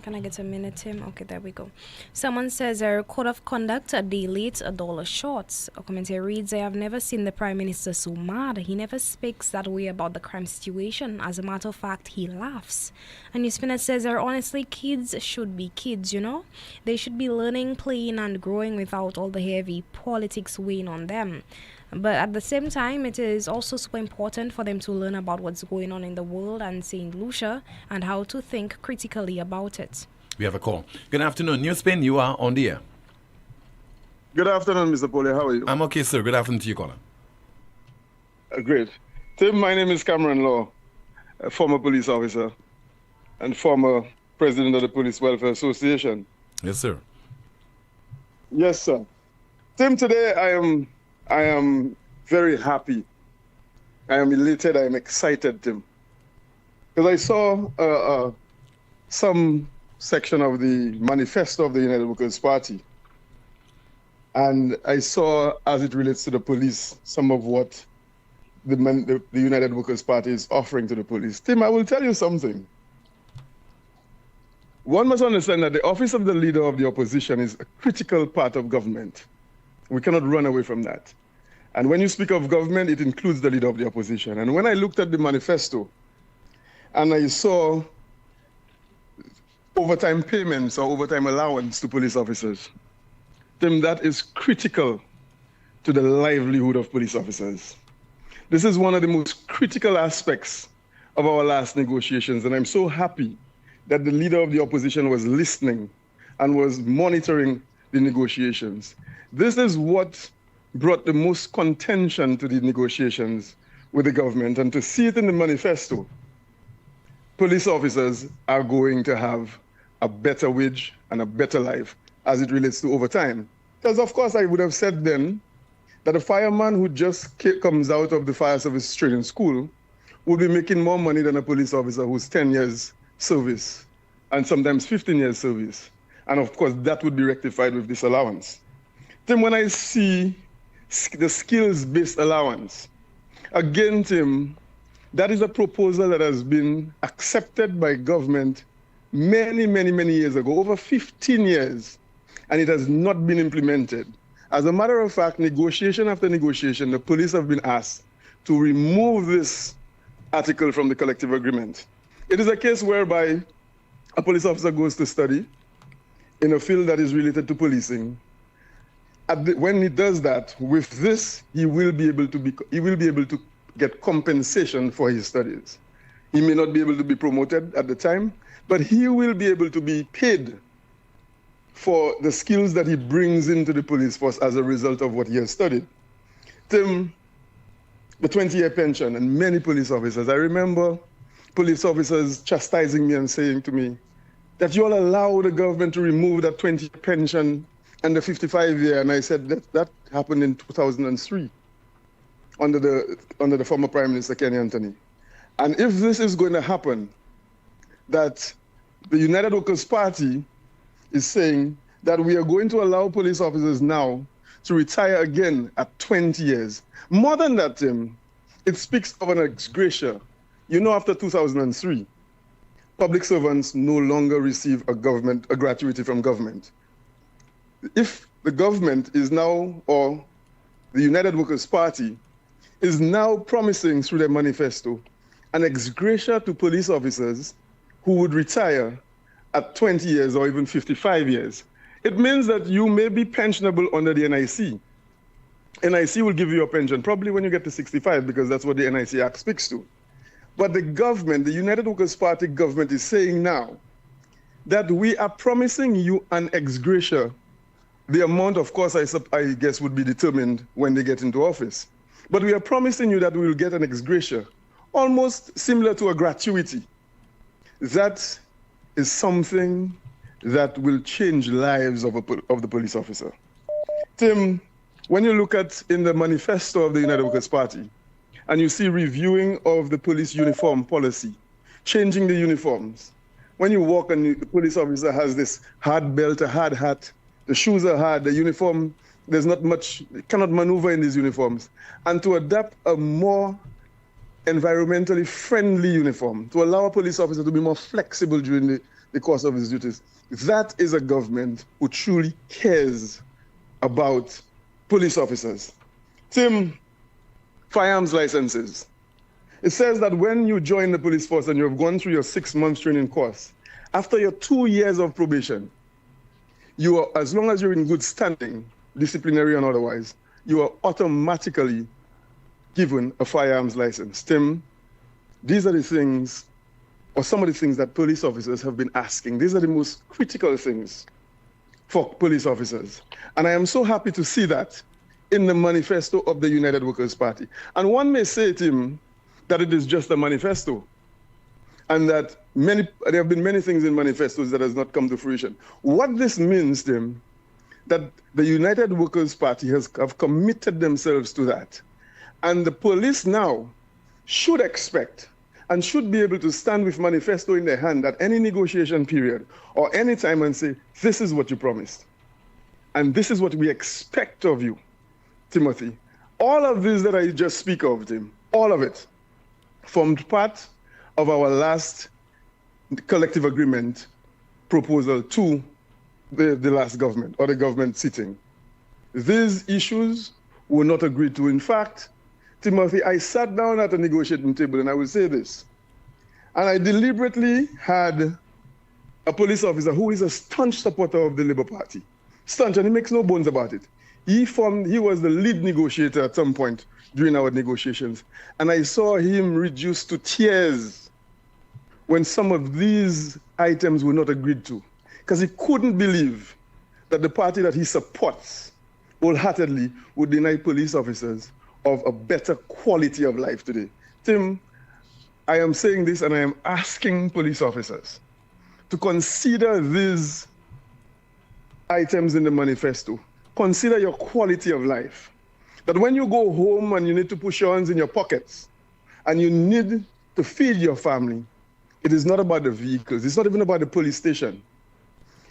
Can I get a minute, Tim? Okay, there we go. Someone says, a code of conduct, a day late, $1 short. A commentator reads, I have never seen the Prime Minister so mad. He never speaks that way about the crime situation. As a matter of fact, he laughs. And NewsSpin says, honestly, kids should be kids, you know? They should be learning, playing, and growing without all the heavy politics weighing on them. But at the same time, it is also so important for them to learn about what's going on in the world and St. Lucia and how to think critically about it. We have a call. Good afternoon. NewsSpin, you are on the air. Good afternoon, Mr. Poleon. How are you? I'm okay, sir. Good afternoon to you, caller. Great. Tim, my name is Cameron Law, a former police officer and former president of the Police Welfare Association. Yes, sir. Yes, sir. Tim, today I am very happy. I am elated. I am excited, Tim. Because I saw some section of the manifesto of the United Workers' Party. And I saw, as it relates to the police, some of what the United Workers' Party is offering to the police. Tim, I will tell you something. One must understand that the office of the leader of the opposition is a critical part of government. We cannot run away from that. And when you speak of government, it includes the leader of the opposition. And when I looked at the manifesto and I saw overtime payments or overtime allowance to police officers, Tim, that is critical to the livelihood of police officers. This is one of the most critical aspects of our last negotiations. And I'm so happy that the leader of the opposition was listening and was monitoring the negotiations. This is what brought the most contention to the negotiations with the government. And to see it in the manifesto, police officers are going to have a better wage and a better life as it relates to overtime. Because of course I would have said then that a fireman who just comes out of the fire service training school would be making more money than a police officer who's 10 years service and sometimes 15 years service. And of course that would be rectified with this allowance. Then when I see the skills-based allowance, again, Tim, that is a proposal that has been accepted by government many, many, many years ago, over 15 years, and it has not been implemented. As a matter of fact, negotiation after negotiation, the police have been asked to remove this article from the collective agreement. It is a case whereby a police officer goes to study in a field that is related to policing. When he does that, with this, he will be able to get compensation for his studies. He may not be able to be promoted at the time, but he will be able to be paid for the skills that he brings into the police force as a result of what he has studied. Tim, the 20-year pension and many police officers, I remember police officers chastising me and saying to me that you all allow the government to remove that 20-year pension and the 55-year, and I said that happened in 2003 under the former Prime Minister Kenny Anthony. And if this is going to happen, that the United Workers' Party is saying that we are going to allow police officers now to retire again at 20 years. More than that, Tim, it speaks of an ex gratia. You know, after 2003, public servants no longer receive a gratuity from government. If the government is now, or the United Workers' Party is now promising through their manifesto an ex gratia to police officers who would retire at 20 years or even 55 years, it means that you may be pensionable under the NIC. NIC will give you a pension probably when you get to 65, because that's what the NIC Act speaks to. But the government, the United Workers' Party government, is saying now that we are promising you an ex gratia. The amount, of course, I guess would be determined when they get into office. But we are promising you that we will get an ex gratia, almost similar to a gratuity. That is something that will change lives of the police officer. Tim, when you look at in the manifesto of the United Workers' Party, and you see reviewing of the police uniform policy, changing the uniforms. When you walk and the police officer has this hard belt, a hard hat, the shoes are hard, the uniform, there's not much, cannot maneuver in these uniforms. And to adapt a more environmentally friendly uniform, to allow a police officer to be more flexible during the course of his duties. That is a government who truly cares about police officers. Tim, firearms licenses. It says that when you join the police force and you have gone through your 6-month training course, after your 2 years of probation, you are, as long as you're in good standing, disciplinary and otherwise, you are automatically given a firearms license. Tim, these are the things, or some of the things that police officers have been asking. These are the most critical things for police officers. And I am so happy to see that in the manifesto of the United Workers' Party. And one may say, Tim, that it is just a manifesto, and that there have been many things in manifestos that has not come to fruition. What this means, Tim, that the United Workers' Party have committed themselves to that. And the police now should expect and should be able to stand with manifesto in their hand at any negotiation period or any time and say, this is what you promised. And this is what we expect of you, Timothy. All of this that I just speak of, Tim, all of it formed part of our last collective agreement proposal to the last government, or the government sitting. These issues were not agreed to. In fact, Timothy, I sat down at a negotiating table, and I will say this, and I deliberately had a police officer who is a staunch supporter of the Labour Party. Staunch, and he makes no bones about it. He was the lead negotiator at some point during our negotiations, and I saw him reduced to tears when some of these items were not agreed to, because he couldn't believe that the party that he supports wholeheartedly would deny police officers of a better quality of life today. Tim, I am saying this, and I am asking police officers to consider these items in the manifesto. Consider your quality of life. That when you go home and you need to push your hands in your pockets and you need to feed your family, it is not about the vehicles. It's not even about the police station.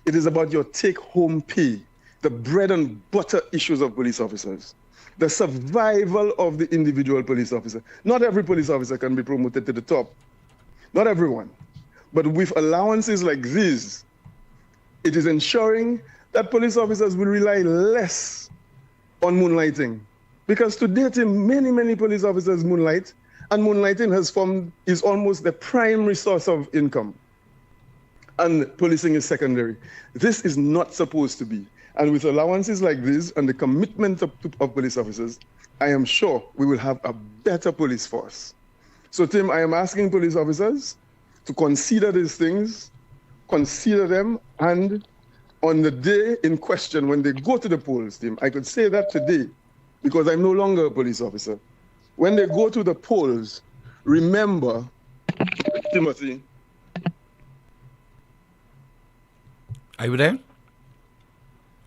It is about your take-home pay, the bread and butter issues of police officers, the survival of the individual police officer. Not every police officer can be promoted to the top. Not everyone. But with allowances like these, it is ensuring that police officers will rely less on moonlighting. Because to date, many police officers moonlight, and moonlighting is almost the primary source of income. And policing is secondary. This is not supposed to be. And with allowances like this and the commitment of police officers, I am sure we will have a better police force. So, Tim, I am asking police officers to consider these things, consider them, and on the day in question, when they go to the polls, Tim, I could say that today because I'm no longer a police officer. When they go to the polls, remember, Timothy. Are you there?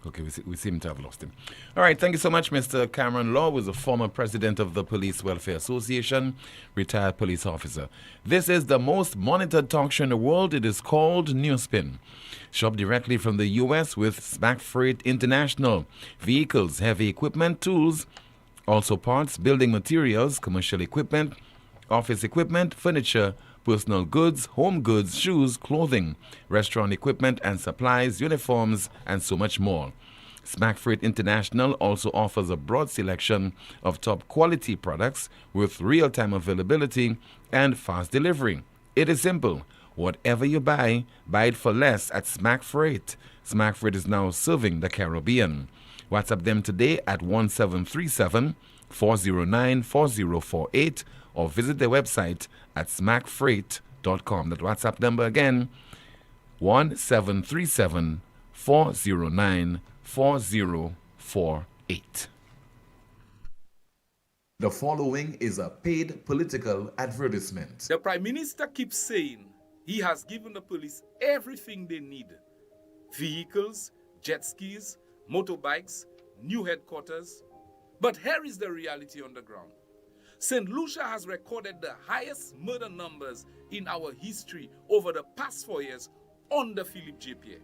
Okay, we seem to have lost him. All right, thank you so much, Mr. Cameron Law, who is a former president of the Police Welfare Association, retired police officer. This is the most monitored talk show in the world. It is called NewsSpin. Shop directly from the U.S. with Smack Freight International. Vehicles, heavy equipment, tools, also parts, building materials, commercial equipment, office equipment, furniture, personal goods, home goods, shoes, clothing, restaurant equipment and supplies, uniforms, and so much more. Smack Freight International also offers a broad selection of top quality products with real-time availability and fast delivery. It is simple. Whatever you buy, buy it for less at Smack Freight. Smack Freight is now serving the Caribbean. WhatsApp them today at 1737-409-4048 or visit their website at smackfreight.com. That WhatsApp number again, 1737-409-4048. The following is a paid political advertisement. The Prime Minister keeps saying he has given the police everything they need. Vehicles, jet skis, motorbikes, new headquarters. But here is the reality on the ground. St. Lucia has recorded the highest murder numbers in our history over the past 4 years under Philip J. Pierre.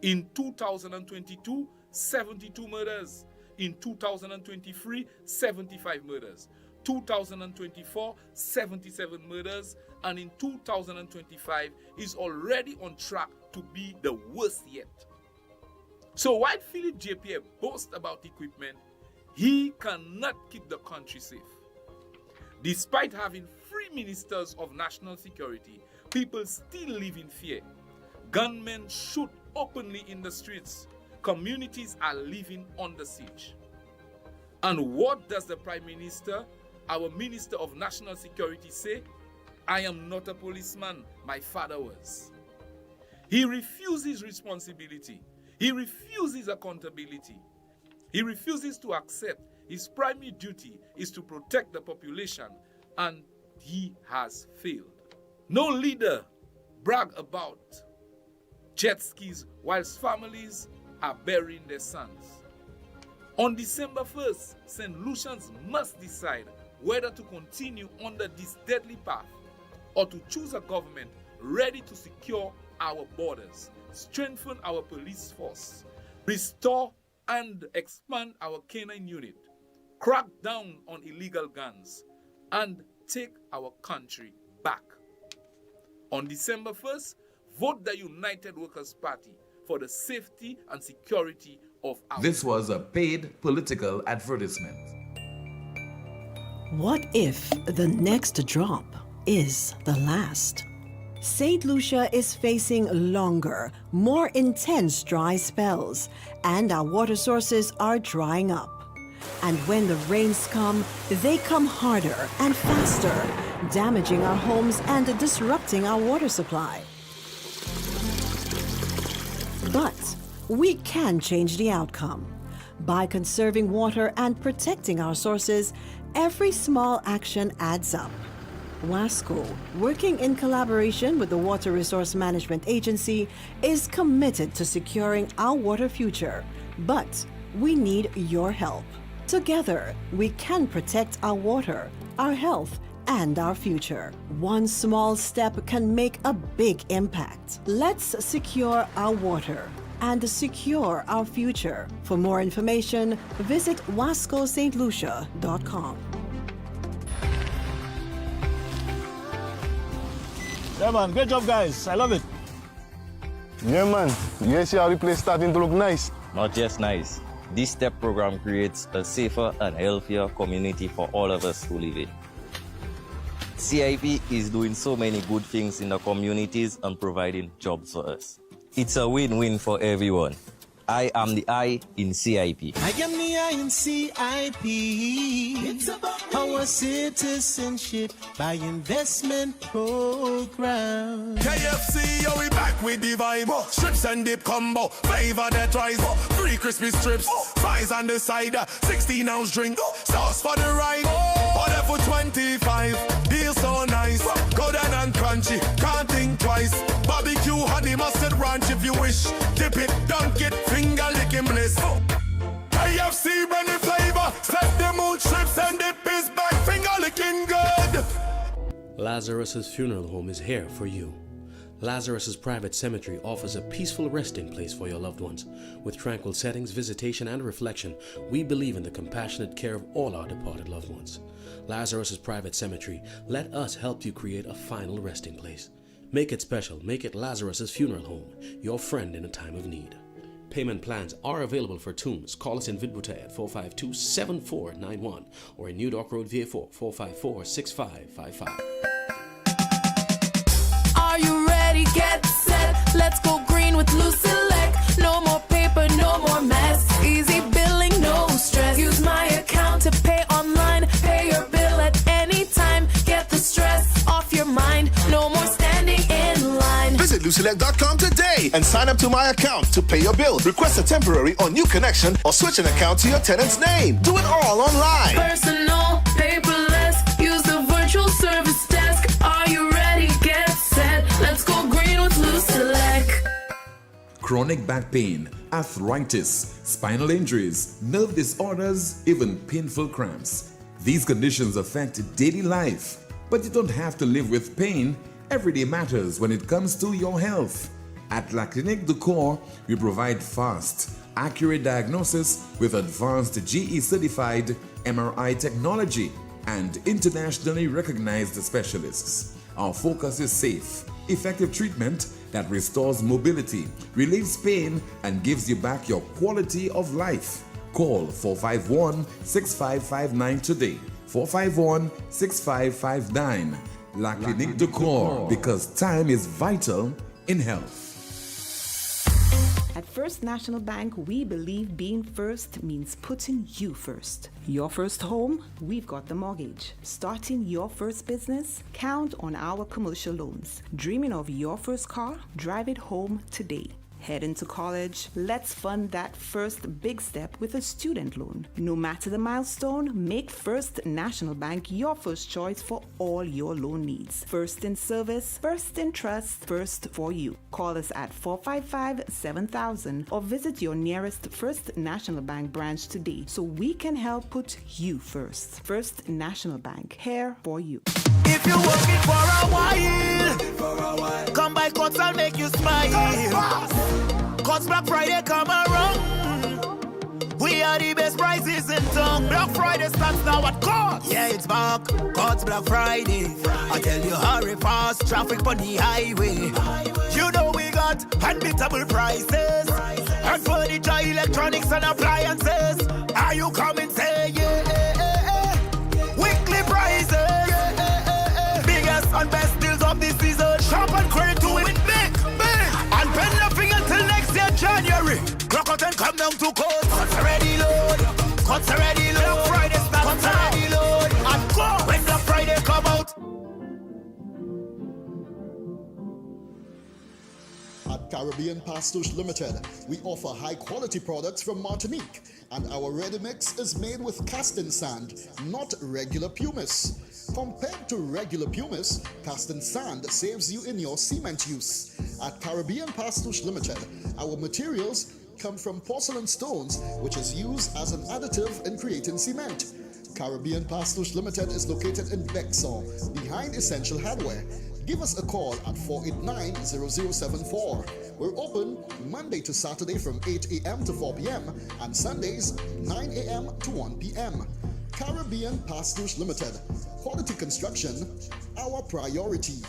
In 2022, 72 murders. In 2023, 75 murders. 2024, 77 murders. And in 2025 is already on track to be the worst yet. So while Philip J. Pierre boasts about equipment, he cannot keep the country safe. Despite having 3 ministers of national security, people still live in fear. Gunmen shoot openly in the streets. Communities are living under siege. And what does the Prime Minister, our Minister of National Security, say? I am not a policeman, my father was. He refuses responsibility. He refuses accountability. He refuses to accept his primary duty is to protect the population, and he has failed. No leader brag about jet skis whilst families are burying their sons. On December 1st, St. Lucians must decide whether to continue under this deadly path or to choose a government ready to secure our borders, strengthen our police force, restore and expand our canine unit, crack down on illegal guns, and take our country back. On December 1st, vote the United Workers' Party for the safety and security of our... This was a paid political advertisement. What if the next drop is the last? St. Lucia is facing longer, more intense dry spells, and our water sources are drying up. And when the rains come, they come harder and faster, damaging our homes and disrupting our water supply. But we can change the outcome. By conserving water and protecting our sources, every small action adds up. WASCO, working in collaboration with the Water Resource Management Agency, is committed to securing our water future. But we need your help. Together, we can protect our water, our health, and our future. One small step can make a big impact. Let's secure our water and secure our future. For more information, visit wascostlucia.com. Yeah, man. Great job, guys. I love it. Yeah, man. You guys see how the place starting to look nice? Not just nice. This STEP program creates a safer and healthier community for all of us who live it. CIP is doing so many good things in the communities and providing jobs for us. It's a win-win for everyone. I am the I in CIP. I am the I in CIP. It's about our citizenship by investment program. KFC, yo, we back with the vibe. Strips and dip combo, flavor that rise. 3 crispy strips, fries on the side. 16-ounce drink, sauce for the ride. Order for 25, deal so nice. Go down and crunchy, can't think twice. Barbecue, honey, mustard ranch if you wish. Dip it, dunk it, finger licking bliss. KFC, brand new flavor. Set the mood, strips and dip is back. Finger licking good. Lazarus's Funeral Home is here for you. Lazarus's Private Cemetery offers a peaceful resting place for your loved ones. With tranquil settings, visitation, and reflection, we believe in the compassionate care of all our departed loved ones. Lazarus's Private Cemetery, let us help you create a final resting place. Make it special. Make it Lazarus's Funeral Home, your friend in a time of need. Payment plans are available for tombs. Call us in Vidbute at 452-7491 or in New Dock Road, VA4, 454-6555. Are you ready? Get set. Let's go green with Loose Select. No more paper, no more mess. Easy billing, no stress. Use my account to pay online. Pay your bill at any time. Get the stress off your mind. No more standing in line. Visit LootSelect.com today and sign up to my account to pay your bill. Request a temporary or new connection or switch an account to your tenant's name. Do it all online. Personal, paperless. Use the virtual service desk. Are you ready? Get set. Let's go green with Loose Select. Chronic back pain, arthritis, spinal injuries, nerve disorders, even painful cramps. These conditions affect daily life, but you don't have to live with pain. Every day matters when it comes to your health. At La Clinique du Corps, we provide fast, accurate diagnosis with advanced GE-certified MRI technology and internationally recognized specialists. Our focus is safe, effective treatment that restores mobility, relieves pain, and gives you back your quality of life. Call 451-6559 today. 451-6559. La Clinique du Corps, because time is vital in health. At First National Bank, we believe being first means putting you first. Your first home, we've got the mortgage. Starting your first business, count on our commercial loans. Dreaming of your first car? Drive it home today. Heading to college? Let's fund that first big step with a student loan. No matter the milestone, make First National Bank your first choice for all your loan needs. First in service, first in trust, first for you. Call us at 455-7000 or visit your nearest First National Bank branch today so we can help put you first. First National Bank, here for you. If you're working for a while, come by Courts, I'll make you smile. Courts Black Friday come around. We are the best prices in town. Black Friday starts now at Courts. Yeah, it's back. Courts Black Friday. I tell you, hurry fast. Traffic on the highway. You know we got unbeatable prices. And furniture, electronics, and appliances. Are you coming? Say yeah. Weekly prices. Biggest and best deals of this season. Shop and credit to win big. And pay nothing until next year, January. Clock out and come down to Courts. Courts already load. Courts already load. Black Friday starts. Courts already load. And go when Black Friday come out. At Caribbean Pastouche Limited, we offer high-quality products from Martinique, and our ready mix is made with casting sand, not regular pumice. Compared to regular pumice, casting sand saves you in your cement use. At Caribbean Pastouche Limited, our materials come from porcelain stones, which is used as an additive in creating cement. Caribbean Pastouche Limited is located in Bexon, behind Essential Hardware. Give us a call at 489-0074. We're open Monday to Saturday from 8 a.m. to 4 p.m. and Sundays 9 a.m. to 1 p.m. Caribbean Pastouche Limited. Quality construction, our priority.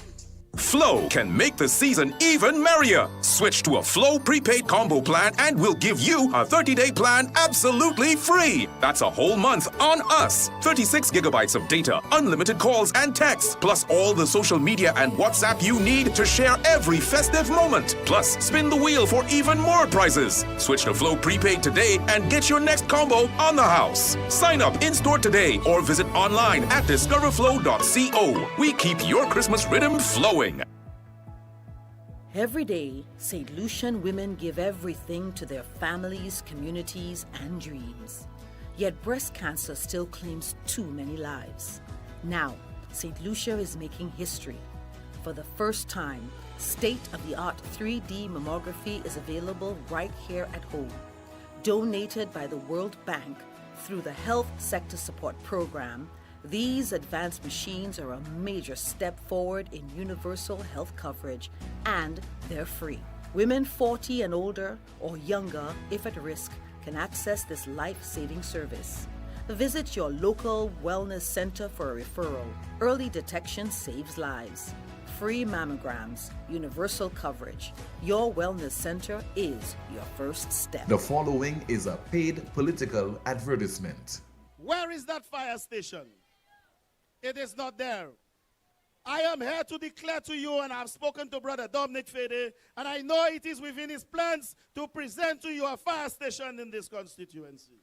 Flow can make the season even merrier. Switch to a Flow prepaid combo plan and we'll give you a 30-day plan absolutely free. That's a whole month on us. 36 gigabytes of data, unlimited calls and texts, plus all the social media and WhatsApp you need to share every festive moment. Plus, spin the wheel for even more prizes. Switch to Flow prepaid today and get your next combo on the house. Sign up in-store today or visit online at discoverflow.co. We keep your Christmas rhythm flowing. Every day, St. Lucian women give everything to their families, communities, and dreams. Yet breast cancer still claims too many lives. Now, St. Lucia is making history. For the first time, state-of-the-art 3D mammography is available right here at home. Donated by the World Bank through the Health Sector Support Program, these advanced machines are a major step forward in universal health coverage, and they're free. Women 40 and older or younger, if at risk, can access this life-saving service. Visit your local wellness center for a referral. Early detection saves lives. Free mammograms, universal coverage. Your wellness center is your first step. The following is a paid political advertisement. Where is that fire station? It is not there. I am here to declare to you, and I've spoken to Brother Dominic Fede, and I know it is within his plans to present to you a fire station in this constituency.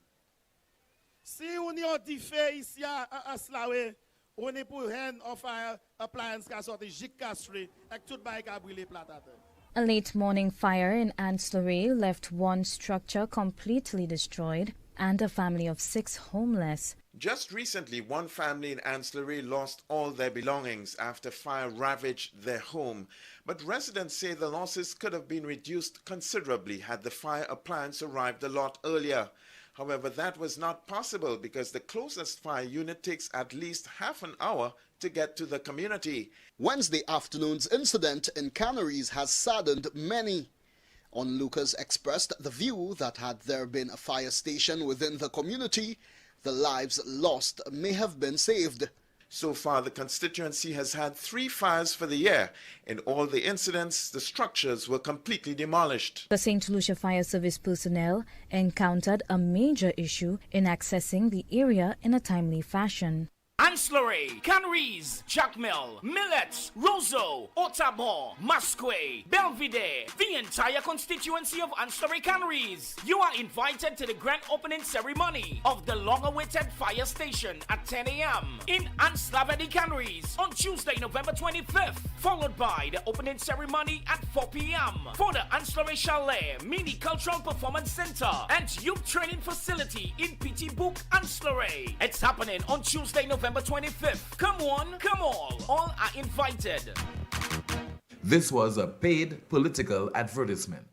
Si on yon diffé ici à Slawe, on est pour hand of fire appliance qui a sorti jik kastre, avec tout bail qui a brûlé platateur. A late morning fire in Ancillary left one structure completely destroyed and a family of 6 homeless. Just recently, one family in Ancillary lost all their belongings after fire ravaged their home. But residents say the losses could have been reduced considerably had the fire appliance arrived a lot earlier. However, that was not possible because the closest fire unit takes at least half an hour to get to the community. Wednesday afternoon's incident in Canaries has saddened many. Onlookers expressed the view that had there been a fire station within the community, the lives lost may have been saved. So far, the constituency has had 3 fires for the year. In all the incidents, the structures were completely demolished. The St. Lucia Fire Service personnel encountered a major issue in accessing the area in a timely fashion. Ancillary, Canaries, Jackmill, Millets, Roseau, Otabon, Masque, Belvedere, the entire constituency of Ancillary Canaries. You are invited to the grand opening ceremony of the long-awaited fire station at 10 a.m. in Ancillary Canaries on Tuesday, November 25th, followed by the opening ceremony at 4 p.m. for the Ancillary Chalet Mini Cultural Performance Center and Youth Training Facility in PT Book, Ancillary. It's happening on Tuesday, November 25th. Come on, come all are invited. This was a paid political advertisement.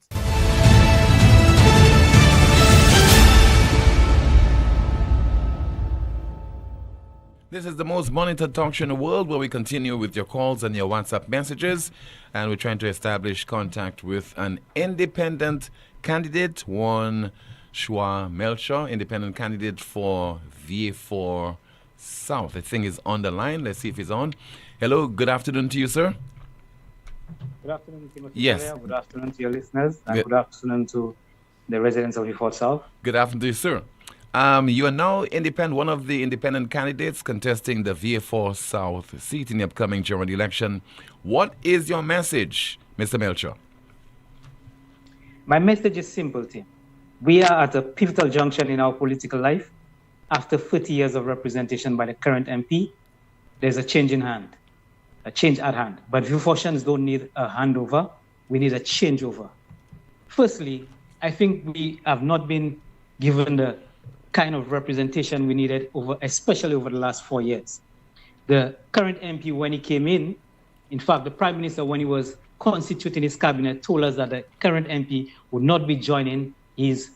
This is the most monitored talk show in the world, where we continue with your calls and your WhatsApp messages, and we're trying to establish contact with an independent candidate, one Shua Melcher, independent candidate for VA4 South. I think he's on the line. Let's see if he's on. Hello, good afternoon to you, sir. Good afternoon, Timothy. Yes. Good afternoon to your listeners, and good afternoon to the residents of VA4 South. Good afternoon to you, sir. You are now one of the independent candidates contesting the VA4 South seat in the upcoming general election. What is your message, Mr. Melcher? My message is simple, Tim. We are at a pivotal junction in our political life. After 30 years of representation by the current MP, there's a change in hand, a change at hand. But VA4ians don't need a handover, we need a changeover. Firstly, I think we have not been given the kind of representation we needed, especially over the last 4 years. The current MP, when he came in fact, the Prime Minister, when he was constituting his cabinet, told us that the current MP would not be joining his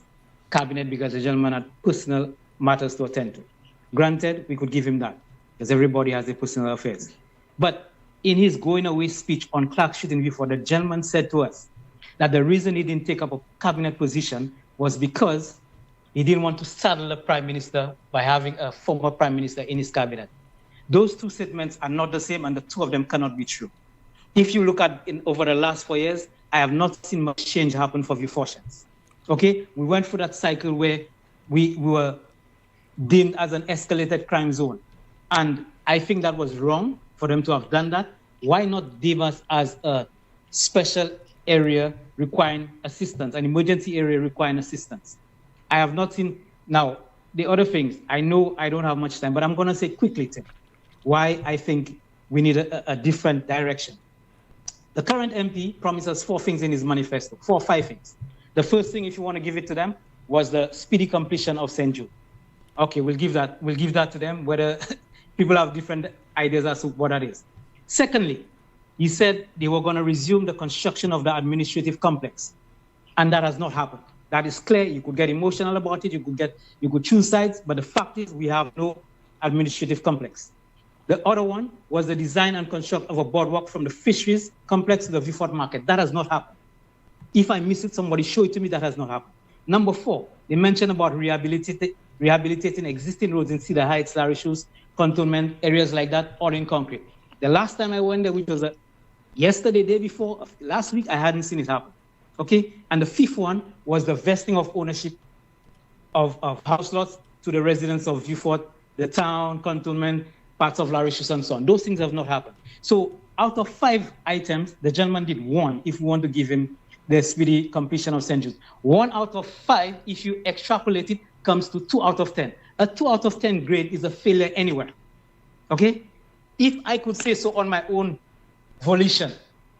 cabinet because the gentleman had personal matters to attend to. Granted, we could give him that, because everybody has their personal affairs. But in his going away speech on Clark Street in VA4, the gentleman said to us that the reason he didn't take up a cabinet position was because he didn't want to saddle the Prime Minister by having a former Prime Minister in his cabinet. Those two statements are not the same, and the two of them cannot be true. if you look at over the last 4 years, I have not seen much change happen for Vifortians. Okay, we went through that cycle where we were deemed as an escalated crime zone. And I think that was wrong for them to have done that. Why not deem us as a special area requiring assistance, an emergency area requiring assistance? I have not seen. Now, the other things, I know I don't have much time, but I'm going to say quickly, Tim, why I think we need a different direction. The current MP promises 4 things in his manifesto, 4 or 5 things. The first thing, if you want to give it to them, was the speedy completion of St. Jude. Okay, we'll give that to them, whether people have different ideas as to what that is. Secondly, he said they were going to resume the construction of the administrative complex, and that has not happened. That is clear. You could get emotional about it. You could choose sides, but the fact is we have no administrative complex. The other one was the design and construct of a boardwalk from the fisheries complex to the Vieux Fort market. That has not happened. If I miss it, somebody show it to me. That has not happened. Number 4, they mentioned about rehabilitating existing roads in Cedar Heights, Larry Shoes, Cantonment, areas like that, all in concrete. The last time I went there, which was yesterday, day before, last week, I hadn't seen it happen. Okay? And the 5th one was the vesting of ownership of house lots to the residents of Vieux Fort, the town, Cantonment, parts of Larry Shoes, and so on. Those things have not happened. So out of 5 items, the gentleman did 1, if we want to give him the speedy completion of St. Jude. 1 out of 5, if you extrapolate it, comes to 2 out of 10. A 2 out of 10 grade is a failure anywhere. Okay? If I could say so on my own volition,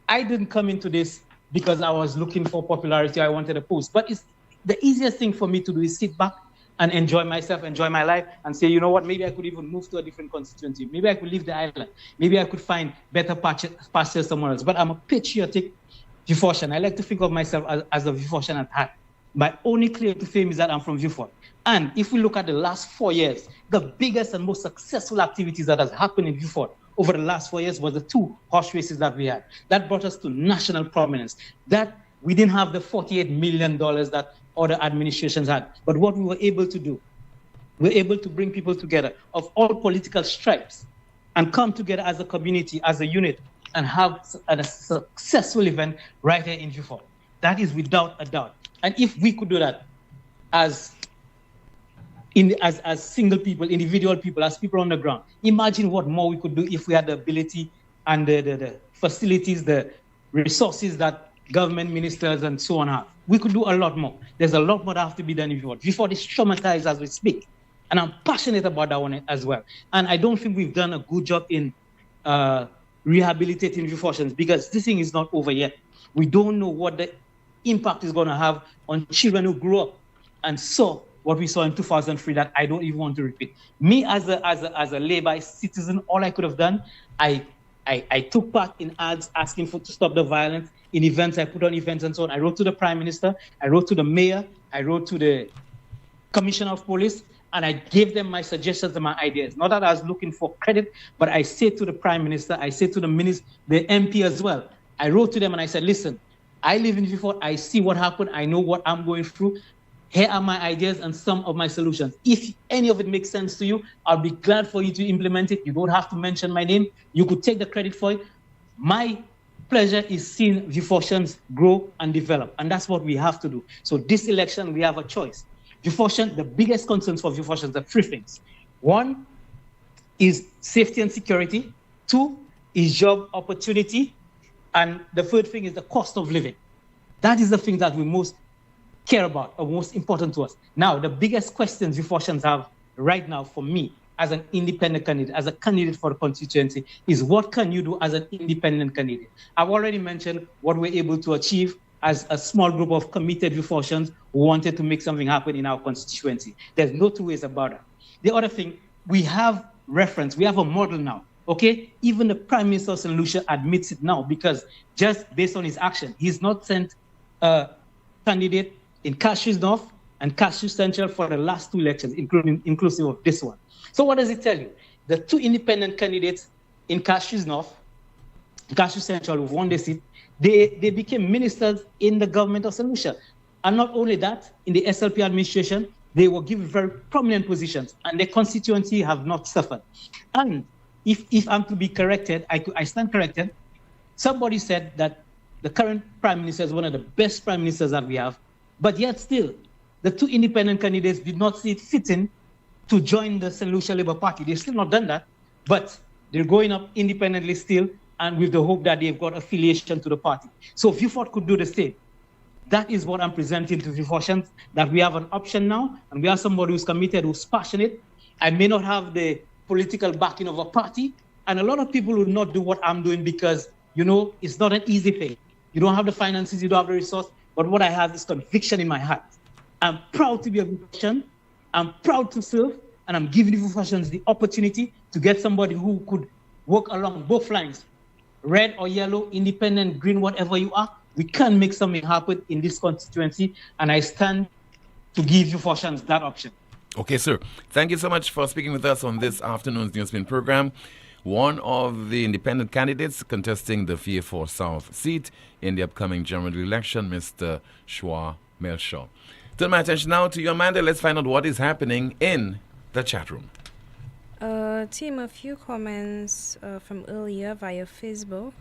I didn't come into this because I was looking for popularity, I wanted a post. But it's the easiest thing for me to do is sit back and enjoy myself, enjoy my life, and say, you know what, maybe I could even move to a different constituency. Maybe I could leave the island. Maybe I could find better pastures somewhere else. But I'm a patriotic Vifortian. I like to think of myself as a Vifortian at heart. My only claim to fame is that I'm from Vieux Fort. And if we look at the last 4 years, the biggest and most successful activities that has happened in Vieux Fort over the last 4 years was the 2 horse races that we had. That brought us to national prominence. That we didn't have the $48 million that other administrations had. But what we were able to do, we were able to bring people together of all political stripes and come together as a community, as a unit, and have a successful event right here in Vieux Fort. That is without a doubt. And if we could do that as single people, individual people, as people on the ground, imagine what more we could do if we had the ability and the facilities, the resources that government ministers and so on have. We could do a lot more. There's a lot more that have to be done in Vieux Fort. Vieux Fort is traumatized as we speak. And I'm passionate about that one as well. And I don't think we've done a good job in rehabilitating Vieux Fortians because this thing is not over yet. We don't know what the impact is going to have on children who grew up and saw what we saw in 2003 that I don't even want to repeat. Me as a lay-by citizen, all I could have done, I took part in ads asking to stop the violence, in events, I put on events and so on. I wrote to the Prime Minister, I wrote to the Mayor, I wrote to the Commissioner of Police, and I gave them my suggestions and my ideas. Not that I was looking for credit, but I said to the Prime Minister, I said to the MP as well. I wrote to them and I said, listen, I live in Vieux Fort, I see what happened, I know what I'm going through. Here are my ideas and some of my solutions. If any of it makes sense to you, I'll be glad for you to implement it. You don't have to mention my name. You could take the credit for it. My pleasure is seeing Vieux Fortians grow and develop, and that's what we have to do. So this election, we have a choice. Vieux Fortians, the biggest concerns for Vieux Fortians are 3 things. 1 is safety and security. 2 is job opportunity. And the 3rd thing is the cost of living. That is the thing that we most care about or most important to us. Now, the biggest questions Vieux Fortians have right now for me as an independent candidate, as a candidate for the constituency, is what can you do as an independent candidate? I've already mentioned what we're able to achieve as a small group of committed Vieux Fortians who wanted to make something happen in our constituency. There's no 2 ways about it. The other thing, we have reference, we have a model now, okay? Even the Prime Minister of St. Lucia admits it now because just based on his action, he's not sent a candidate in Cashews North and Cashews Central for the last 2 elections, inclusive of this one. So what does it tell you? The 2 independent candidates in Cashews North, Cashews Central, who won the seat, they became ministers in the government of St. Lucia. And not only that, in the SLP administration, they were given very prominent positions, and their constituency have not suffered. And if I'm to be corrected, I stand corrected, Somebody said that the current prime minister is one of the best prime ministers that we have, but yet still, the two independent candidates did not see it fitting to join the St. Lucia Labour Party. They've still not done that, but they're going up independently still, and with the hope that they've got affiliation to the party. So if Viewfort could do the same, that is what I'm presenting to Viewfortians, that we have an option now, and we have somebody who's committed, who's passionate. I may not have the political backing of a party, and a lot of people will not do what I'm doing because, it's not an easy thing. You don't have the finances, you don't have the resource, but what I have is conviction in my heart. I'm proud to be a Viewfortian, I'm proud to serve, and I'm giving Viewfortians the opportunity to get somebody who could work along both lines, red or yellow, independent, green, whatever you are. We can make something happen in this constituency, and I stand to give Viewfortians that option. Okay, sir. Thank you so much for speaking with us on this afternoon's NewsSpin program. One of the independent candidates contesting the Vieux-Fort South seat in the upcoming general election, Mr. Schwa Melchior. Turn my attention now to you, Amanda. Let's find out what is happening in the chat room. Team, a few comments from earlier via Facebook.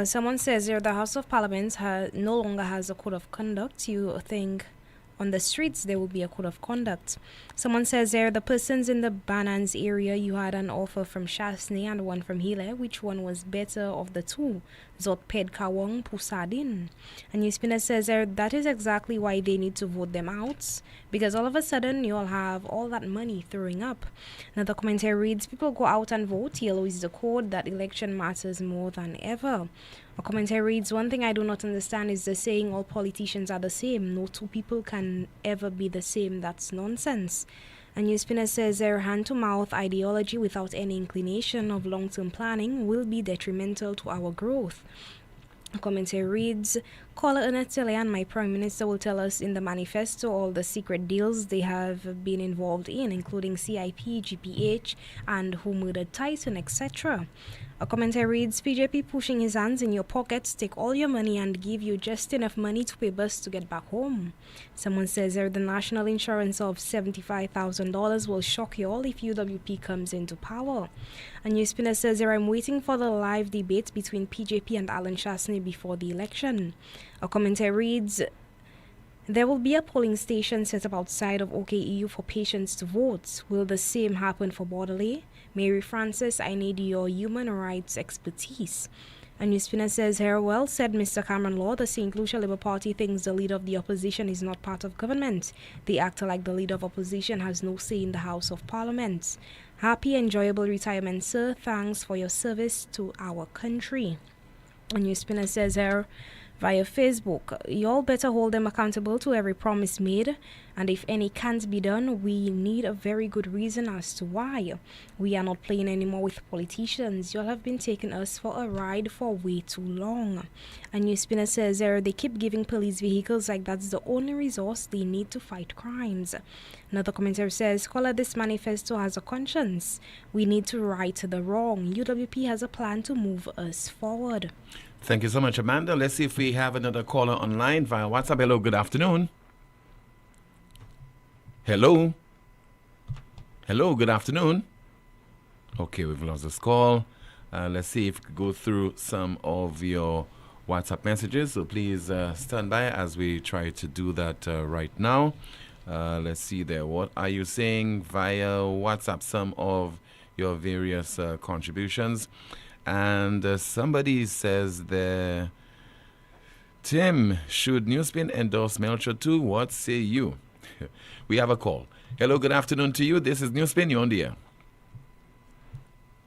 Someone says here the House of Parliament no longer has a code of conduct. You think on the streets there will be a code of conduct. Someone says here the persons in the Banans area, you had an offer from Shasney and one from Hile. Which one was better of the two? Zot Ped Kawong Pusadin. And NewsSpin says here that is exactly why they need to vote them out, because all of a sudden you'll have all that money throwing up. Another commentary reads, people go out and vote. Yellow is the code that election matters more than ever. A commentary reads, one thing I do not understand is the saying all politicians are the same. No two people can ever be the same. That's nonsense. And NewsSpinner says their hand-to-mouth ideology without any inclination of long-term planning will be detrimental to our growth. A commentary reads, caller Ernestile and my Prime Minister will tell us in the manifesto all the secret deals they have been involved in, including CIP, GPH, and who murdered Tyson, etc. A commentary reads, PJP pushing his hands in your pockets, take all your money and give you just enough money to pay bus to get back home. Someone says there the national insurance of $75,000 will shock you all if UWP comes into power. A NewsSpinner says there I'm waiting for the live debate between PJP and Alan Shasney before the election. A commentary reads, there will be a polling station set up outside of OKEU for patients to vote. Will the same happen for Bordelais? Mary Francis, I need your human rights expertise. A NewsSpinner says here, well said Mr. Cameron Law, the St. Lucia Labour Party thinks the leader of the opposition is not part of government. They act like the leader of opposition has no say in the House of Parliament. Happy, enjoyable retirement, sir. Thanks for your service to our country. A NewsSpinner says here, via Facebook, you all better hold them accountable to every promise made, and if any can't be done, we need a very good reason as to why. We are not playing anymore with politicians. You all have been taking us for a ride for way too long. A NewsSpinner says they keep giving police vehicles like that's the only resource they need to fight crimes. Another commentator says, caller, this manifesto has a conscience. We need to right the wrong. UWP has a plan to move us forward. Thank you so much, Amanda. Let's see if we have another caller online via WhatsApp. Hello, good afternoon. Hello. Hello, good afternoon. Okay, we've lost this call. Let's see if we can go through some of your WhatsApp messages. So please stand by as we try to do that right now. Let's see there. What are you saying via WhatsApp? Some of your various contributions. And somebody says there, Tim, should NewsSpin endorse Melchior too? What say you? We have a call. Hello, good afternoon to you. This is NewsSpin. You're on the air.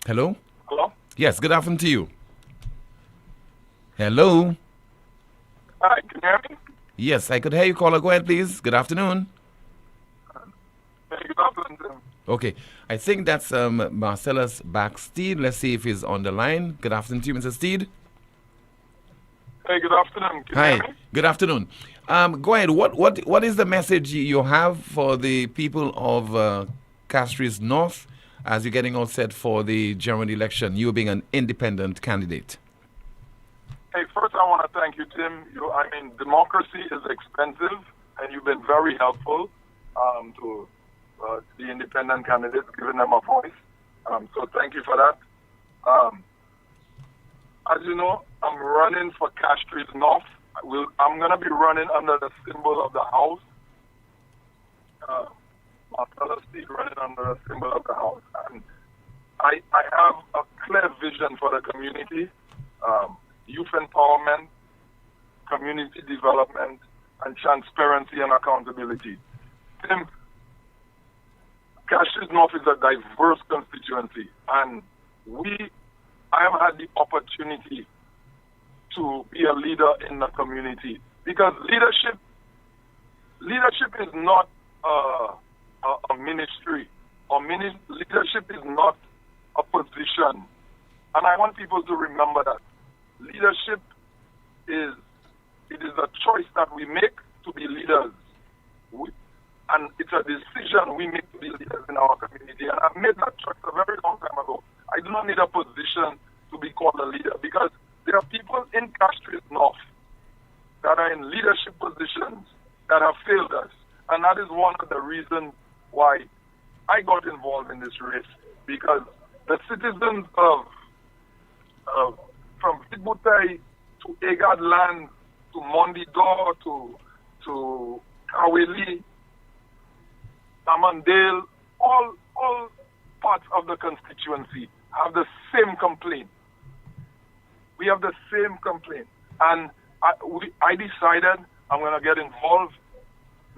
Hello? Hello? Yes, good afternoon to you. Hello? Hi, can you hear me? Yes, I could hear you, caller. Go ahead, please. Good afternoon. Hey, good afternoon, Tim. Okay, I think that's Marcellus Backsteed. Let's see if he's on the line. Good afternoon to you, Mr. Steed. Hey, good afternoon. Can Hi, you hear me? good afternoon. Go ahead. What is the message you have for the people of Castries North as you're getting all set for the general election, you being an independent candidate? Hey, first I want to thank you, Tim. Democracy is expensive, and you've been very helpful to the independent candidates, giving them a voice. So thank you for that. as you know, I'm running for Castries North. I'm going to be running under the symbol of the house. My fellow Steve running under the symbol of the house. And I have a clear vision for the community, youth empowerment, community development, and transparency and accountability. Tim, Castries North is a diverse constituency, and I have had the opportunity to be a leader in the community, because leadership is not a ministry, or leadership is not a position. And I want people to remember that leadership is a choice that we make to be leaders. And it's a decision we make to be leaders in our community. And I've made that choice a very long time ago. I do not need a position to be called a leader, because there are people in Castries North that are in leadership positions that have failed us. And that is one of the reasons why I got involved in this race, because the citizens of from Fitbutai to Egad Land to Mondidor to Kaweli, Amandale, all parts of the constituency have the same complaint. We have the same complaint. And I decided I'm going to get involved,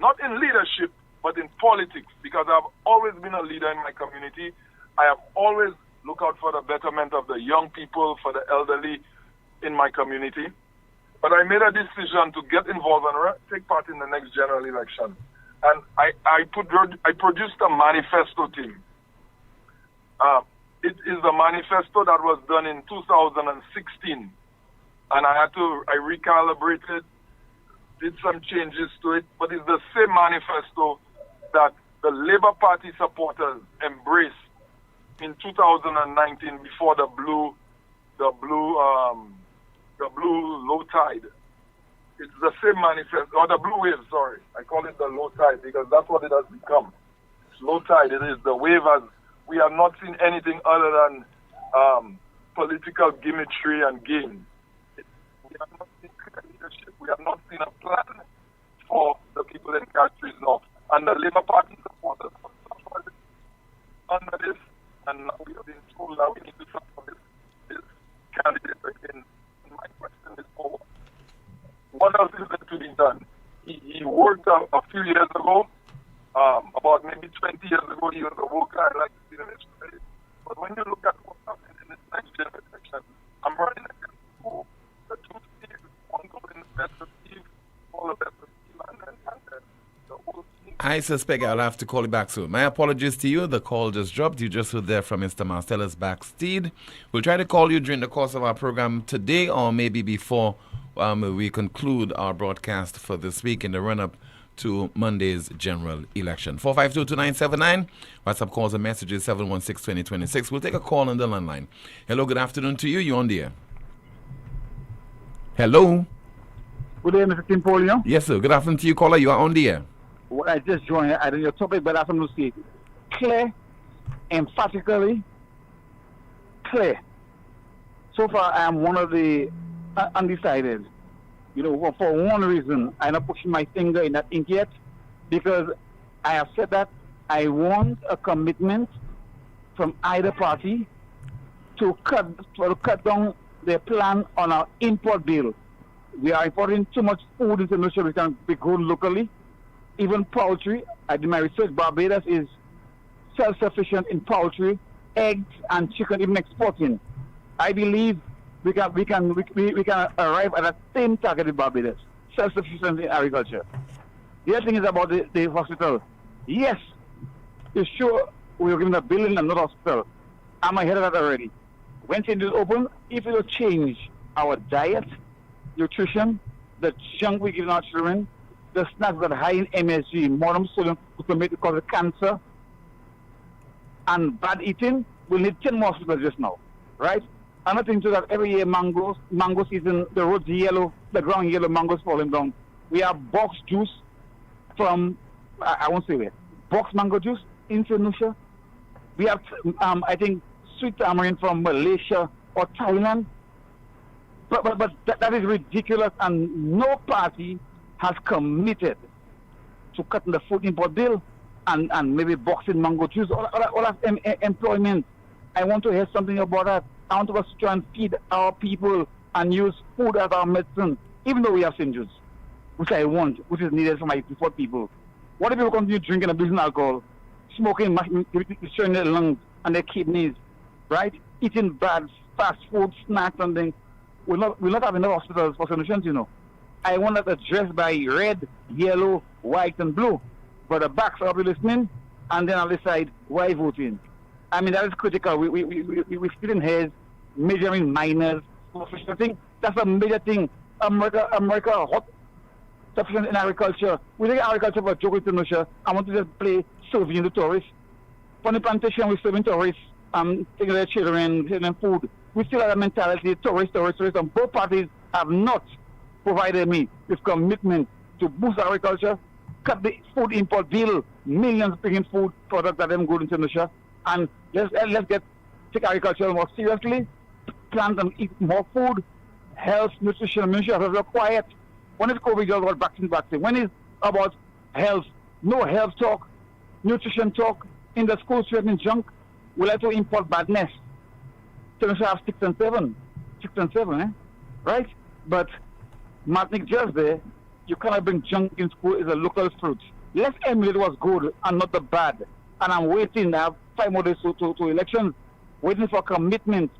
not in leadership, but in politics, because I've always been a leader in my community. I have always looked out for the betterment of the young people, for the elderly in my community. But I made a decision to get involved and take part in the next general election. And I produced a manifesto team. It is a manifesto that was done in 2016. And I recalibrated, did some changes to it, but it's the same manifesto that the Labour Party supporters embraced in 2019 before the blue low tide. It's the same manifesto, or the blue wave, sorry. I call it the low tide because that's what it has become. It's low tide. It is the wave as we have not seen anything other than political gimmickry and games. We have not seen leadership. We have not seen a plan for the people in Castries North. And the Labour Party supporters have under this, and now we have been told that we need to support this candidate again. And my question is, what else is there to be done? He worked a few years ago, about maybe 20 years ago, he was a worker. I'd like to see the next place. But when you look at what's happening in this next generation, I'm running against the two Steves, one goes in the best of Steve, all the best of Steve, and the whole team. I suspect I'll have to call you back soon. My apologies to you. The call just dropped. You just heard there from Mr. Marcellus Backsteed. We'll try to call you during the course of our program today or maybe before we conclude our broadcast for this week in the run-up to Monday's general election. 452-2979. WhatsApp calls and messages 716-2026. We'll take a call on the landline. Hello, good afternoon to you. You're on the air. Hello. Good day, Mr. Tim Poleon. Yes, sir. Good afternoon to you, caller. You are on the air. Well, I just joined. I don't know your topic, but I have something to say. Clear, emphatically clear. So far, I am one of the undecided. You know, for one reason, I'm not pushing my finger in that ink yet, because I have said that I want a commitment from either party to cut down their plan on our import bill. We are importing too much food into Lucia which can be grown locally. Even poultry, I did my research, Barbados is self-sufficient in poultry, eggs, and chicken, even exporting. I believe we can arrive at the same target in Barbados, self-sufficient in agriculture. The other thing is about the hospital. Yes, it's sure we were given $1 billion and not hospital. I'm ahead of that already. When things is open, if it will change our diet, nutrition, the junk we give our children, the snacks that are high in MSG, modern sodium, which will make the cause of cancer, and bad eating, we'll need 10 more hospitals just now, right? Another thing too, that every year mango season, the roads yellow, the ground yellow, mangoes falling down. We have box juice from, I won't say where, box mango juice in St. Lucia. We have, I think, sweet tamarind from Malaysia or Thailand. But that is ridiculous, and no party has committed to cutting the food import bill and maybe boxing mango juice, all that employment. I want to hear something about that. I want us to try and feed our people and use food as our medicine, even though we have St. Jude's, which I want, which is needed for my poor people. What if people continue drinking and abusing alcohol, smoking, destroying their lungs and their kidneys, right? Eating bad fast food, snacks and things. We'll not have enough hospitals for solutions, you know. I want that addressed by red, yellow, white and blue. But the backs are listening, and then I'll decide why voting. I mean, that is critical. We splitting hairs, measuring minors. I think that's a major thing. America hot sufficient in agriculture. We take agriculture for a joke with Tunisia. I want to just play serving the tourists. On the plantation, we're serving tourists, taking their children, giving them food. We still have a mentality, tourists, and both parties have not provided me with commitment to boost agriculture, cut the food import bill, millions bringing food products that them good into Tunisia, and let's take agriculture more seriously, plant and eat more food, health, nutrition, ministry are quiet. When is COVID just about vaccine? When is about health? No health talk, nutrition talk, in the schools threatening junk. We like to import badness. Tunisia have 6 and 7, right? But Martinique just there, you cannot bring junk in school. It's a local fruit. Let's emulate what's good and not the bad. And I'm waiting. I have 5 more days to elections, waiting for commitment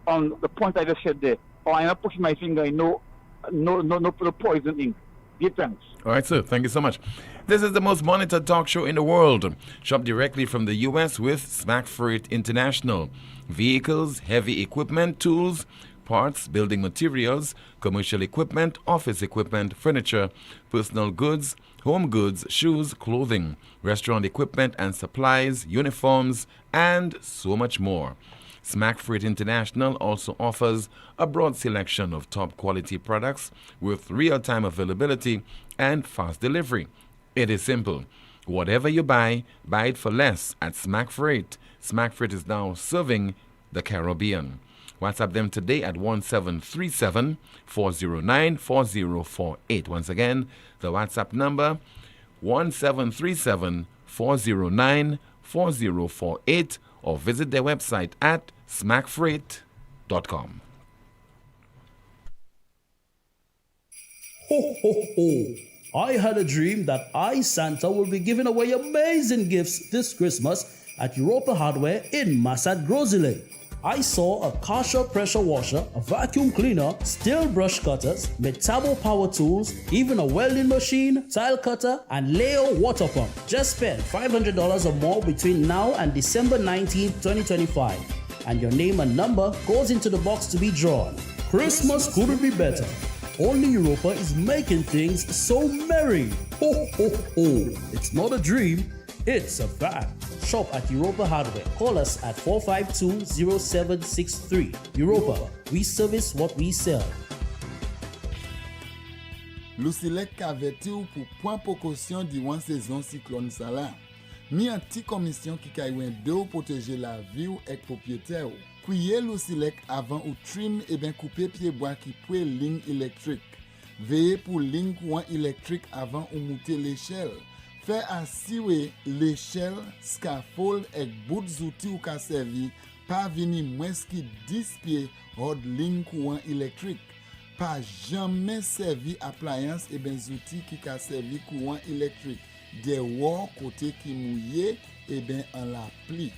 on the point I just said there. Or I'm not pushing my finger in no poison ink. Give thanks. All right, sir. Thank you so much. This is the most monitored talk show in the world. Shop directly from the U.S. with Smack Freight International. Vehicles, heavy equipment, tools, parts, building materials, commercial equipment, office equipment, furniture, personal goods, home goods, shoes, clothing, restaurant equipment and supplies, uniforms, and so much more. Smack Freight International also offers a broad selection of top quality products with real-time availability and fast delivery. It is simple. Whatever you buy it for less at Smack Freight. Smack Freight is now serving the Caribbean. WhatsApp them today at 1737-409-4048. Once again, the WhatsApp number 1737-409-4048, or visit their website at smackfreight.com. Ho, ho, ho. I had a dream that I, Santa, will be giving away amazing gifts this Christmas at Europa Hardware in Massad Grosile. I saw a Karcher pressure washer, a vacuum cleaner, steel brush cutters, Metabo power tools, even a welding machine, tile cutter, and Leo water pump. Just spend $500 or more between now and December 19, 2025. And your name and number goes into the box to be drawn. Christmas couldn't be better. Only Europa is making things so merry. Ho, ho, ho. It's not a dream, it's a fact. Shop at Europa Hardware. Call us at 452-0763. Europa, we service what we sell. Lucilec aveti ou pour point précaution durant saison cyclone Salah. Mi un petit commission qui kaywen de ou protéger la vie ou ek propriétaire ou. Kouye Lucilec avant ou trim et ben couper pied bois qui pouet ligne électrique. Veillez pour ligne courant électrique avant ou monter l'échelle. Fait assurer l'échelle, scaffold et bout d'outils ou ka servi, pas venir moins qui 10 pieds hors ligne courant électrique. Pas jamais servi appliance et ben outils qui ka servi courant électrique. Des wall côté qui mouillé et ben en la pli.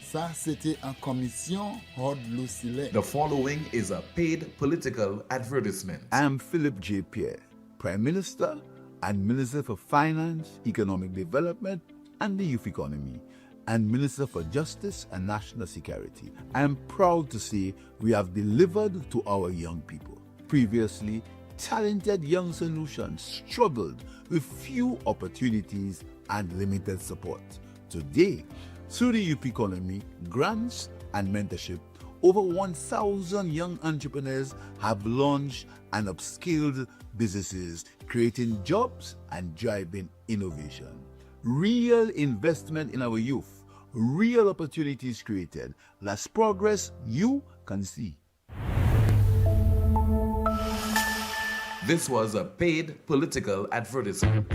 Ça c'était en commission hors Lucilec. The following is a paid political advertisement. I'm Philip J. Pierre, Prime Minister and Minister for Finance, Economic Development and the Youth Economy, and Minister for Justice and National Security. I am proud to say we have delivered to our young people. Previously, talented young solutions struggled with few opportunities and limited support. Today, through the youth economy, grants and mentorship, over 1,000 young entrepreneurs have launched and upscaled businesses, creating jobs and driving innovation. Real investment in our youth, real opportunities created, less progress you can see. This was a paid political advertisement.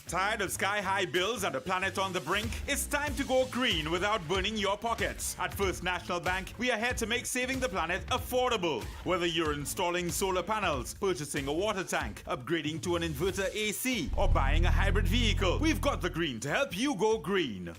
Tired of sky-high bills and a planet on the brink? It's time to go green without burning your pockets. At First National Bank, we are here to make saving the planet affordable. Whether you're installing solar panels, purchasing a water tank, upgrading to an inverter AC, or buying a hybrid vehicle, we've got the green to help you go green.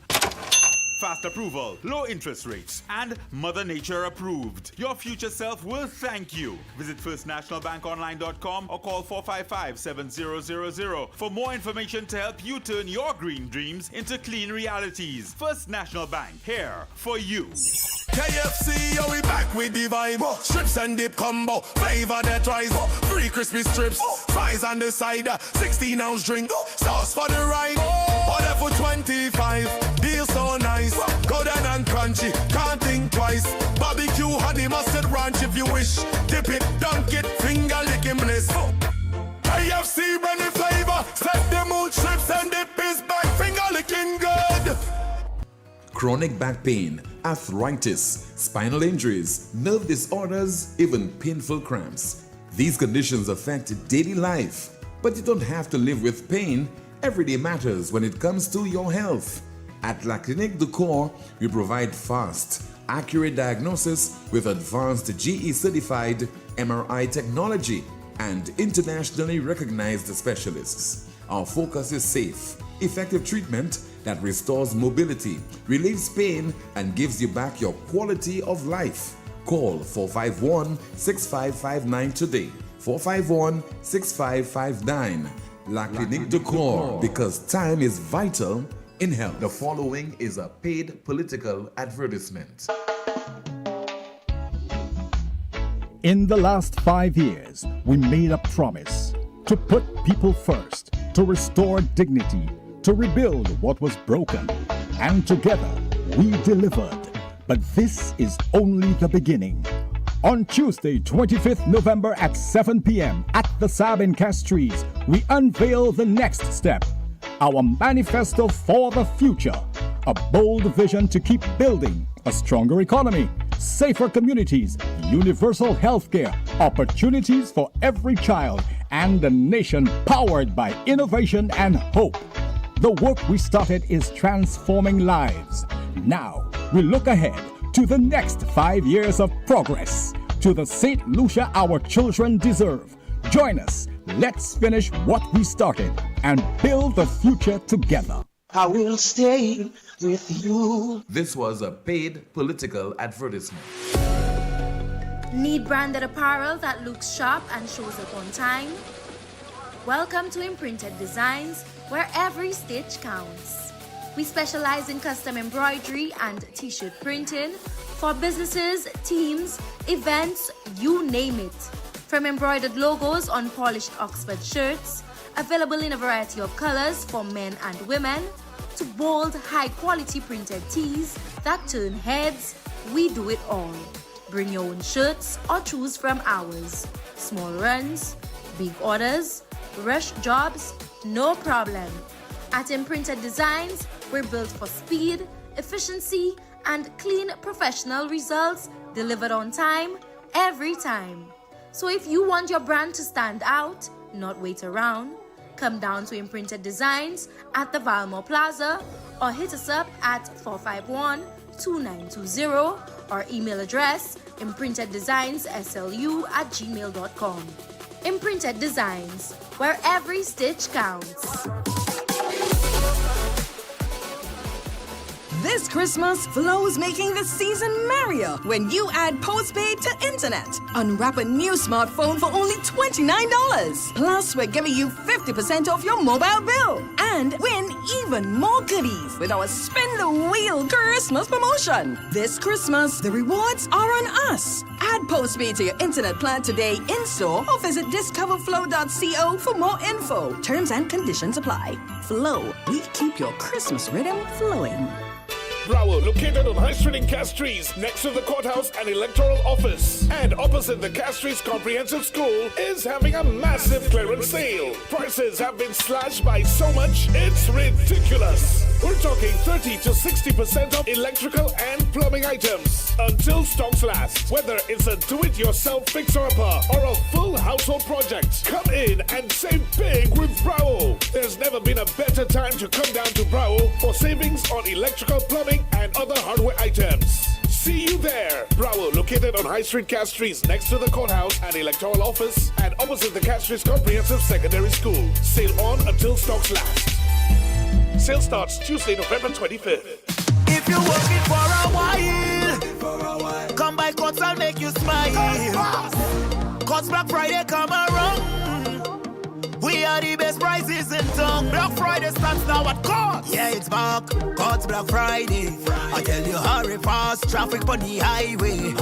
Fast approval, low interest rates, and Mother Nature approved. Your future self will thank you. Visit firstnationalbankonline.com or call 455-7000 for more information to help you turn your green dreams into clean realities. First National Bank, here for you. KFC, yo, we back with the vibe. Strips and dip combo, flavor that rise. Free crispy strips, fries on the side. 16-ounce drink, sauce for the ride. Order for 25, deal so nice. Go down and crunchy, can't think twice. Barbecue, honey, mustard ranch if you wish. Dip it, dunk it, finger licking bliss. KFC, brand new flavor. Set the mood, strips and dip is back. Finger licking good. Chronic back pain, arthritis, spinal injuries, nerve disorders, even painful cramps. These conditions affect daily life, but you don't have to live with pain. Every day matters when it comes to your health. At La Clinique du Corps, we provide fast, accurate diagnosis with advanced GE-certified MRI technology and internationally recognized specialists. Our focus is safe, effective treatment that restores mobility, relieves pain, and gives you back your quality of life. Call 451-6559 today. 451-6559. La Clinique du Corps, because time is vital in health. The following is a paid political advertisement. In the last 5 years, we made a promise to put people first, to restore dignity, to rebuild what was broken, and together we delivered. But this is only the beginning. On Tuesday, 25th November at 7 p.m. at the Sab in Castries, we unveil the next step, our manifesto for the future, a bold vision to keep building a stronger economy, safer communities, universal healthcare, opportunities for every child, and a nation powered by innovation and hope. The work we started is transforming lives. Now, we look ahead to the next 5 years of progress, to the St. Lucia our children deserve. Join us. Let's finish what we started and build the future together. I will stay with you. This was a paid political advertisement. Need branded apparel that looks sharp and shows up on time? Welcome to Imprinted Designs, where every stitch counts. We specialize in custom embroidery and t-shirt printing for businesses, teams, events, you name it. From embroidered logos on polished Oxford shirts, available in a variety of colors for men and women, to bold, high-quality printed tees that turn heads, we do it all. Bring your own shirts or choose from ours. Small runs, big orders, rush jobs, no problem. At Imprinted Designs, we're built for speed, efficiency, and clean professional results delivered on time, every time. So if you want your brand to stand out, not wait around, come down to Imprinted Designs at the Valmore Plaza or hit us up at 451-2920 or email address imprinteddesignsSLU@gmail.com. Imprinted Designs, where every stitch counts. This Christmas, Flo's making the season merrier when you add postpaid to internet. Unwrap a new smartphone for only $29. Plus, we're giving you 50% off your mobile bill. And win even more goodies with our Spin the Wheel Christmas promotion. This Christmas, the rewards are on us. Add postpaid to your internet plan today in-store or visit discoverflow.co for more info. Terms and conditions apply. Flo, we keep your Christmas rhythm flowing. Broward, located on High Street in Castries, next to the courthouse and electoral office, and opposite the Castries Comprehensive School, is having a massive clearance sale. Prices have been slashed by so much, it's ridiculous. We're talking 30 to 60% off electrical and plumbing items until stocks last. Whether it's a do-it-yourself fixer-upper or a full household project, come in and save big with Bravo. There's never been a better time to come down to Bravo for savings on electrical, plumbing, and other hardware items. See you there. Bravo, located on High Street, Castries, next to the courthouse and electoral office, and opposite the Castries Comprehensive Secondary School. Sale on until stocks last. Sale starts Tuesday, November 25th. If you're working for a while, come by Courts, I'll make you smile. Courts Black Friday come around. We are the best prices in town. Black Friday starts now at Courts. Yeah, it's back. Courts Black Friday. I tell you, hurry fast. Traffic on the highway.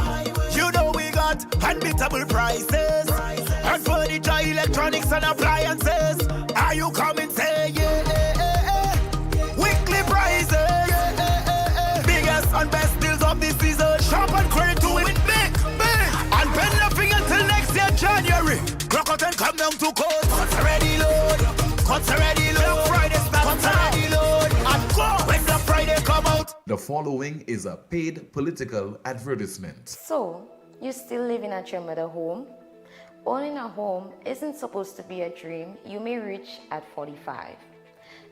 You know we got unbeatable prices. And furniture, electronics, and appliances. Are you coming? Say yeah. Weekly prices. Biggest and best deals of this season. Shop and credit to it big. And pay nothing until next year, January. Rock out and come down to Courts. Courts already load. Courts already load. Black Friday starts. Courts already load. And go when Black Friday come out. The following is a paid political advertisement. So, you still living at your mother home? Owning a home isn't supposed to be a dream you may reach at 45.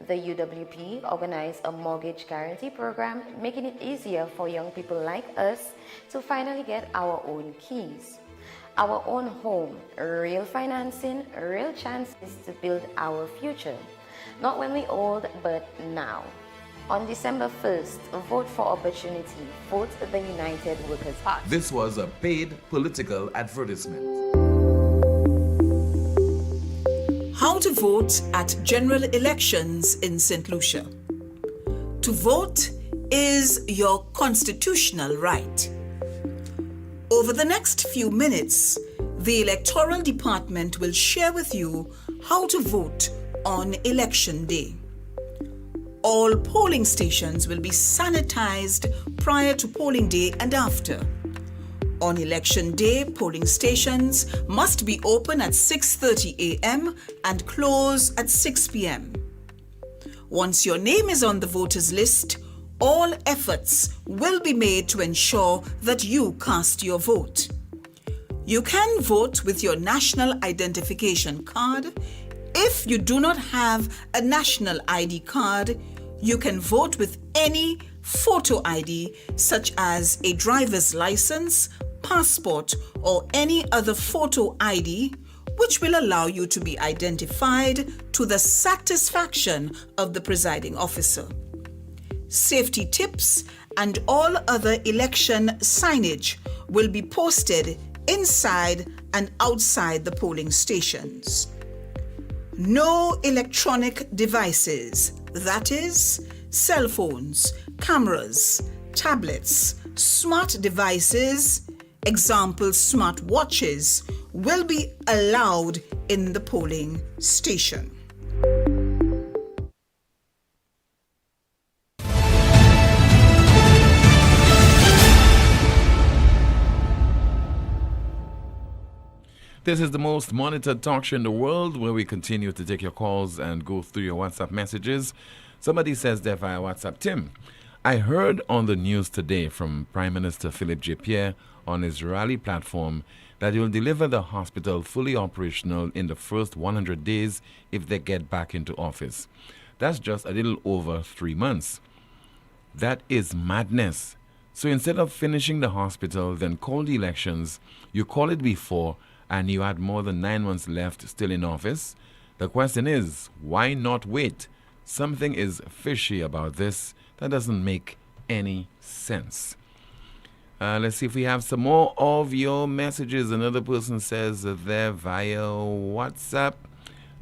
The UWP organized a mortgage guarantee program, making it easier for young people like us to finally get our own keys. Our own home, real financing, real chances to build our future. Not when we're old, but now. On December 1st, vote for opportunity. Vote the United Workers' Party. This was a paid political advertisement. How to vote at general elections in St. Lucia. To vote is your constitutional right. Over the next few minutes, the Electoral Department will share with you how to vote on Election Day. All polling stations will be sanitized prior to polling day and after. On Election Day, polling stations must be open at 6:30 a.m. and close at 6 p.m. Once your name is on the voters list, all efforts will be made to ensure that you cast your vote. You can vote with your national identification card. If you do not have a national ID card, you can vote with any photo ID such as a driver's license, passport, or any other photo ID, which will allow you to be identified to the satisfaction of the presiding officer. Safety tips and all other election signage will be posted inside and outside the polling stations. No electronic devices, that is, cell phones, cameras, tablets, smart devices, example smart watches, will be allowed in the polling station. This is the most monitored talk show in the world, where we continue to take your calls and go through your WhatsApp messages. Somebody says there via WhatsApp, Tim, I heard on the news today from Prime Minister Philippe J. Pierre on his rally platform that he will deliver the hospital fully operational in the first 100 days if they get back into office. That's just a little over 3 months. That is madness. So instead of finishing the hospital, then call the elections, you call it before, and you had more than 9 months left still in office. The question is, why not wait? Something is fishy about this. That doesn't make any sense. Let's see if we have some more of your messages. Another person says there via WhatsApp.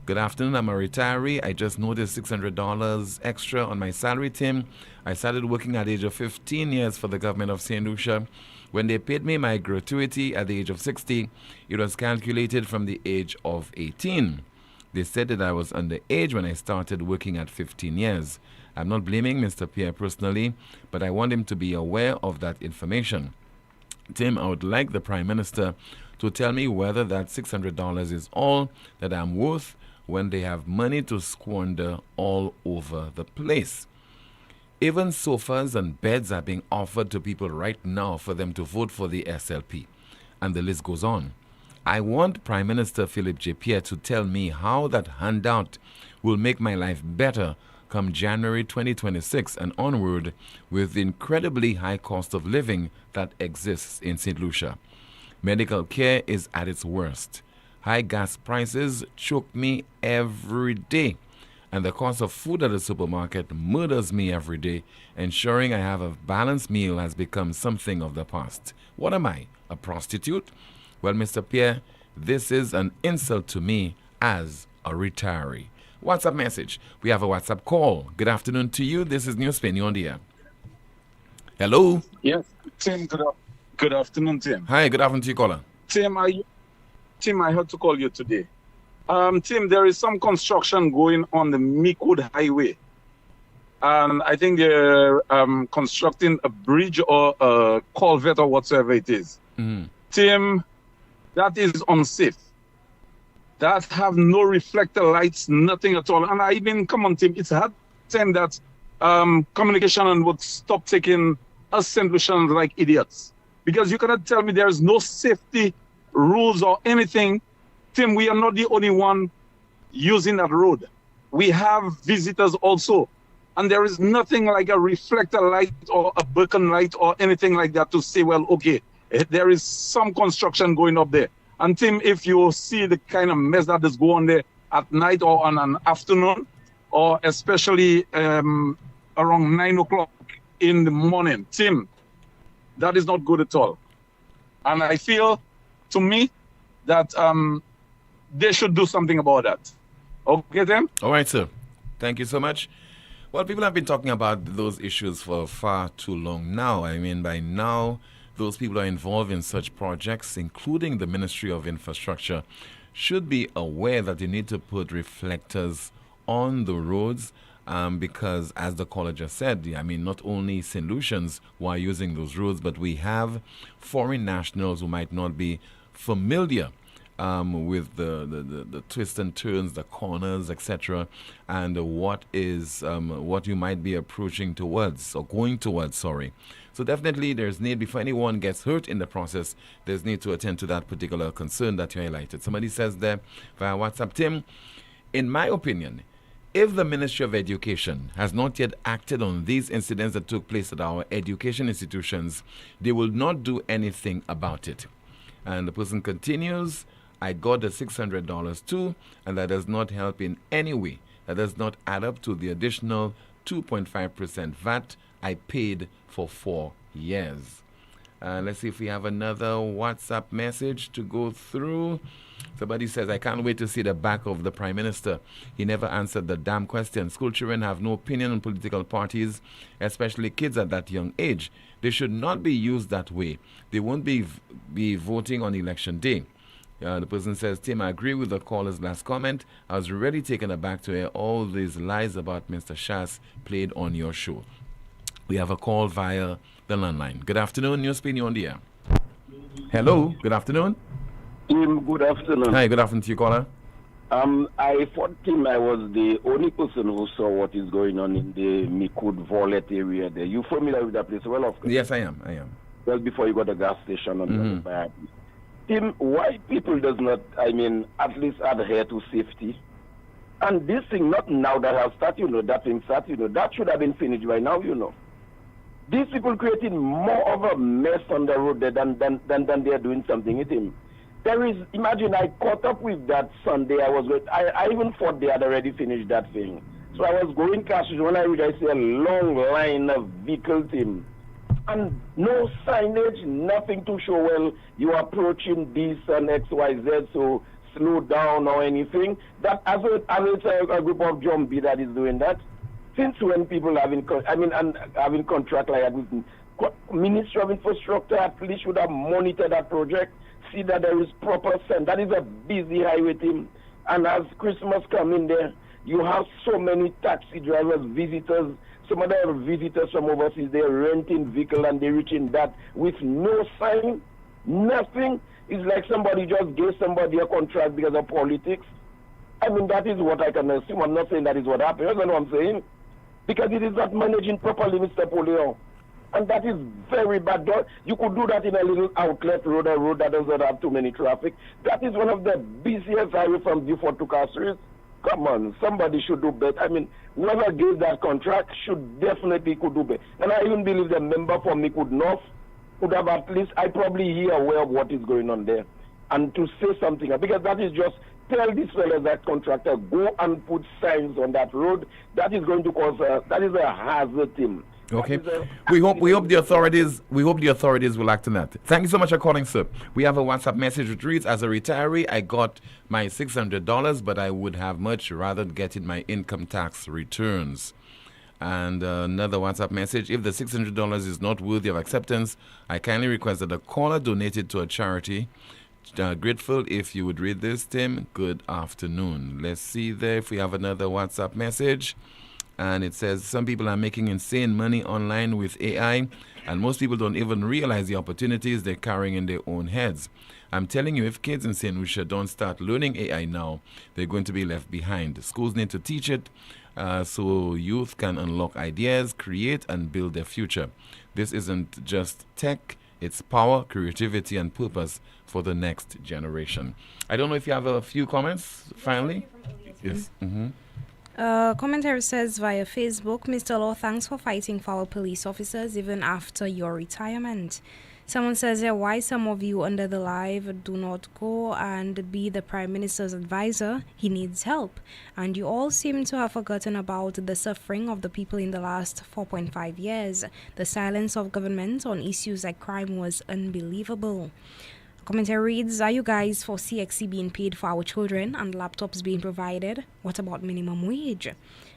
Good afternoon, I'm a retiree. I just noticed $600 extra on my salary, Tim. I started working at the age of 15 years for the government of St. Lucia. When they paid me my gratuity at the age of 60, it was calculated from the age of 18. They said that I was underage when I started working at 15 years. I'm not blaming Mr. Pierre personally, but I want him to be aware of that information. Tim, I would like the Prime Minister to tell me whether that $600 is all that I'm worth when they have money to squander all over the place. Even sofas and beds are being offered to people right now for them to vote for the SLP. And the list goes on. I want Prime Minister Philip J. Pierre to tell me how that handout will make my life better come January 2026 and onward with the incredibly high cost of living that exists in St. Lucia. Medical care is at its worst. High gas prices choke me every day. And the cost of food at the supermarket murders me every day. Ensuring I have a balanced meal has become something of the past. What am I, a prostitute? Well, Mr. Pierre, this is an insult to me as a retiree. WhatsApp message. We have a WhatsApp call. Good afternoon to you. This is NewsSpin. You're on the air. Hello? Yes. Tim, good afternoon, Tim. Hi, good afternoon to you, caller. Tim, I had to call you today. Tim, there is some construction going on the Meekwood Highway. And I think they're constructing a bridge or a culvert or whatsoever it is. Mm-hmm. Tim, that is unsafe. That have no reflector lights, nothing at all. And I even, come on, Tim, it's hard time that communication would stop taking us St. Lucians like idiots. Because you cannot tell me there is no safety rules or anything. Tim, we are not the only one using that road. We have visitors also. And there is nothing like a reflector light or a beacon light or anything like that to say, well, okay, there is some construction going up there. And Tim, if you see the kind of mess that is going there at night or on an afternoon, or especially around 9 o'clock in the morning, Tim, that is not good at all. And I feel, to me, that they should do something about that. Okay, Tim? All right, sir. Thank you so much. Well, people have been talking about those issues for far too long now. I mean, by now, those people who are involved in such projects, including the Ministry of Infrastructure, should be aware that they need to put reflectors on the roads because, as the caller just said, I mean, not only St. Lucians who are using those roads, but we have foreign nationals who might not be familiar with the twists and turns, the corners, etc., and what you might be approaching towards or going towards. So definitely, there's need before anyone gets hurt in the process. There's need to attend to that particular concern that you highlighted. Somebody says there via WhatsApp, Tim, in my opinion, if the Ministry of Education has not yet acted on these incidents that took place at our education institutions, they will not do anything about it. And the person continues, I got the $600 too, and that does not help in any way. That does not add up to the additional 2.5% VAT I paid for 4 years. Let's see if we have another WhatsApp message to go through. Somebody says, I can't wait to see the back of the Prime Minister. He never answered the damn question. School children have no opinion on political parties, especially kids at that young age. They should not be used that way. They won't be voting on election day. The person says, Tim, I agree with the caller's last comment. I was really taken aback to hear all these lies about Mr. Shas played on your show. We have a call via the landline. Good afternoon, NewsSpin, you're on the air. Hello, good afternoon. Tim, good afternoon. Hi, good afternoon to you, caller. I thought, Tim, I was the only person who saw what is going on in the Meekwood Vollet area there. You familiar with that place? Well, of course. Yes, I am. Well, before you got the gas station on the other. Tim, why people does not, at least adhere to safety? And this thing, not now that has started, that thing started, that should have been finished by now, These people creating more of a mess on the road than they are doing something with him. Imagine I caught up with that Sunday. I even thought they had already finished that thing. So I was going Cashews. When I read, I see a long line of vehicles, Tim. And no signage, nothing to show, well, you are approaching this and XYZ, so slow down or anything. That as it's a group of jumbie that is doing that. Since when people having contract like that with Ministry of Infrastructure, at least should have monitored that project, see that there is proper sense. That is a busy highway, team. And as Christmas come in there, you have so many taxi drivers, visitors. Some of the visitors from overseas, they're renting vehicle and they're reaching that with no sign, nothing. It's like somebody just gave somebody a contract because of politics. That is what I can assume. I'm not saying that is what happened. That's what I'm saying. because it is not managing properly, Mr. Poleon. And that is very bad. You could do that in a little outlet road, a road that doesn't have too many traffic. That is one of the busiest highways from Beaufort to Castries. Come on, somebody should do better. I mean, whoever gave that contract should definitely could do better. And I even believe the member for Micoud North could have at least, I probably hear aware of what is going on there. And to say something, because that is just, tell this fellow, that contractor, go and put signs on that road. That is going to cause, that is a hazard thing. Okay. We hope the authorities will act on that. Thank you so much for calling, sir. We have a WhatsApp message which reads, as a retiree, I got my $600, but I would have much rather get in my income tax returns. And another WhatsApp message, if the $600 is not worthy of acceptance, I kindly request that the caller donate it to a charity. Grateful if you would read this, Tim. Good afternoon. Let's see there if we have another WhatsApp message. And it says, some people are making insane money online with AI, and most people don't even realize the opportunities they're carrying in their own heads. I'm telling you, if kids in St. Lucia don't start learning AI now, they're going to be left behind. Schools need to teach it so youth can unlock ideas, create, and build their future. This isn't just tech, it's power, creativity, and purpose for the next generation. I don't know if you have a few comments, finally. Yes. Mm-hmm. Commentary says via Facebook, Mr. Law, thanks for fighting for our police officers even after your retirement. Someone says here, why some of you under the live do not go and be the Prime Minister's advisor? He needs help. And you all seem to have forgotten about the suffering of the people in the last 4.5 years. The silence of government on issues like crime was unbelievable. Commentary reads, are you guys for CXC being paid for our children and laptops being provided? What about minimum wage?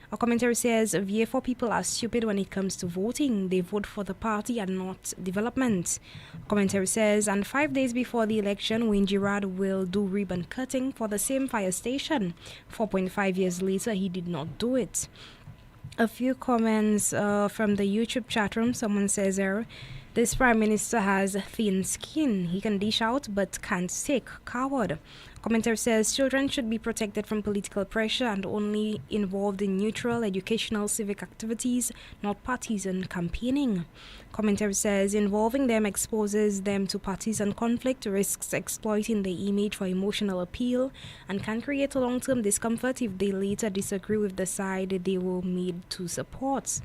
A commentary says, VA4 people are stupid when it comes to voting. They vote for the party and not development. Commentary says, and 5 days before the election, Wayne Girard will do ribbon cutting for the same fire station. 4.5 years later, he did not do it. A few comments from the YouTube chat room. Someone says there, this Prime Minister has thin skin. He can dish out but can't take. Coward. Commentary says children should be protected from political pressure and only involved in neutral, educational, civic activities, not partisan campaigning. Commentary says involving them exposes them to partisan conflict, risks exploiting their image for emotional appeal, and can create a long-term discomfort if they later disagree with the side they were made to support.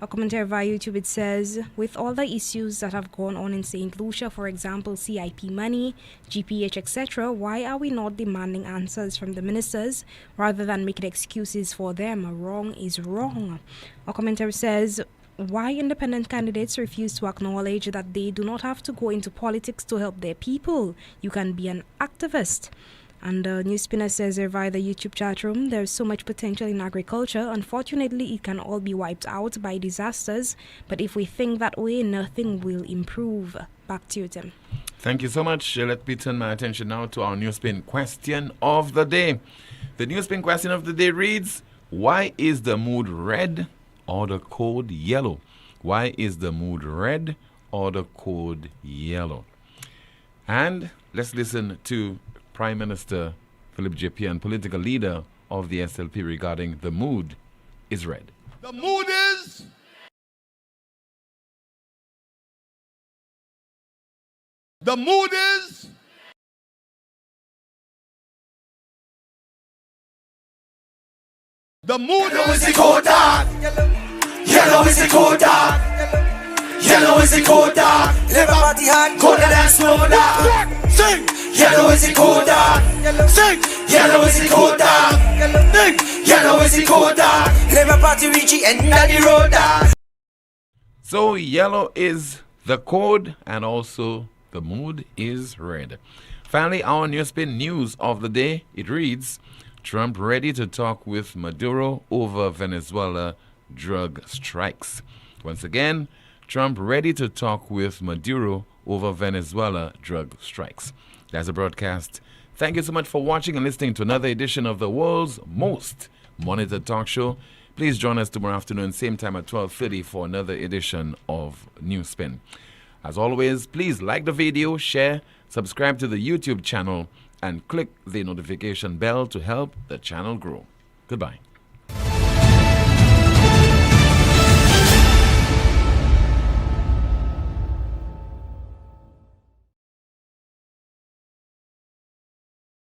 A commentary via YouTube, it says, with all the issues that have gone on in St. Lucia, for example, CIP money, GPH, etc., why are we not demanding answers from the ministers rather than making excuses for them? Wrong is wrong. A commentary says, why independent candidates refuse to acknowledge that they do not have to go into politics to help their people? You can be an activist. And NewsSpinner says via the YouTube chat room, there's so much potential in agriculture. Unfortunately, it can all be wiped out by disasters. But if we think that way, nothing will improve. Back to you, Tim. Thank you so much. Let me turn my attention now to our NewsSpin question of the day. The NewsSpin question of the day reads, why is the mood red or the code yellow? Why is the mood red or the code yellow? And let's listen to Prime Minister Philip J.P. and political leader of the SLP regarding the mood is red. The mood is... The mood is... The mood Yellow is the code dark. Yellow is the code dark. Yellow is the code dark. Everybody hot, colder than snow dark. Sing. Yellow is the code dark. Sing. Yellow is the code dark. Sing. Yellow is the code dark. Everybody reach the end of the road dark. So yellow is the code and also the mood is red. Finally, our NewsSpin news of the day, it reads, Trump ready to talk with Maduro over Venezuela drug strikes. Once again, Trump ready to talk with Maduro over Venezuela drug strikes. That's a broadcast. Thank you so much for watching and listening to another edition of the world's most monitored talk show. Please join us tomorrow afternoon, same time at 12:30 for another edition of NewsSpin. As always, please like the video, share, subscribe to the YouTube channel, and click the notification bell to help the channel grow. Goodbye.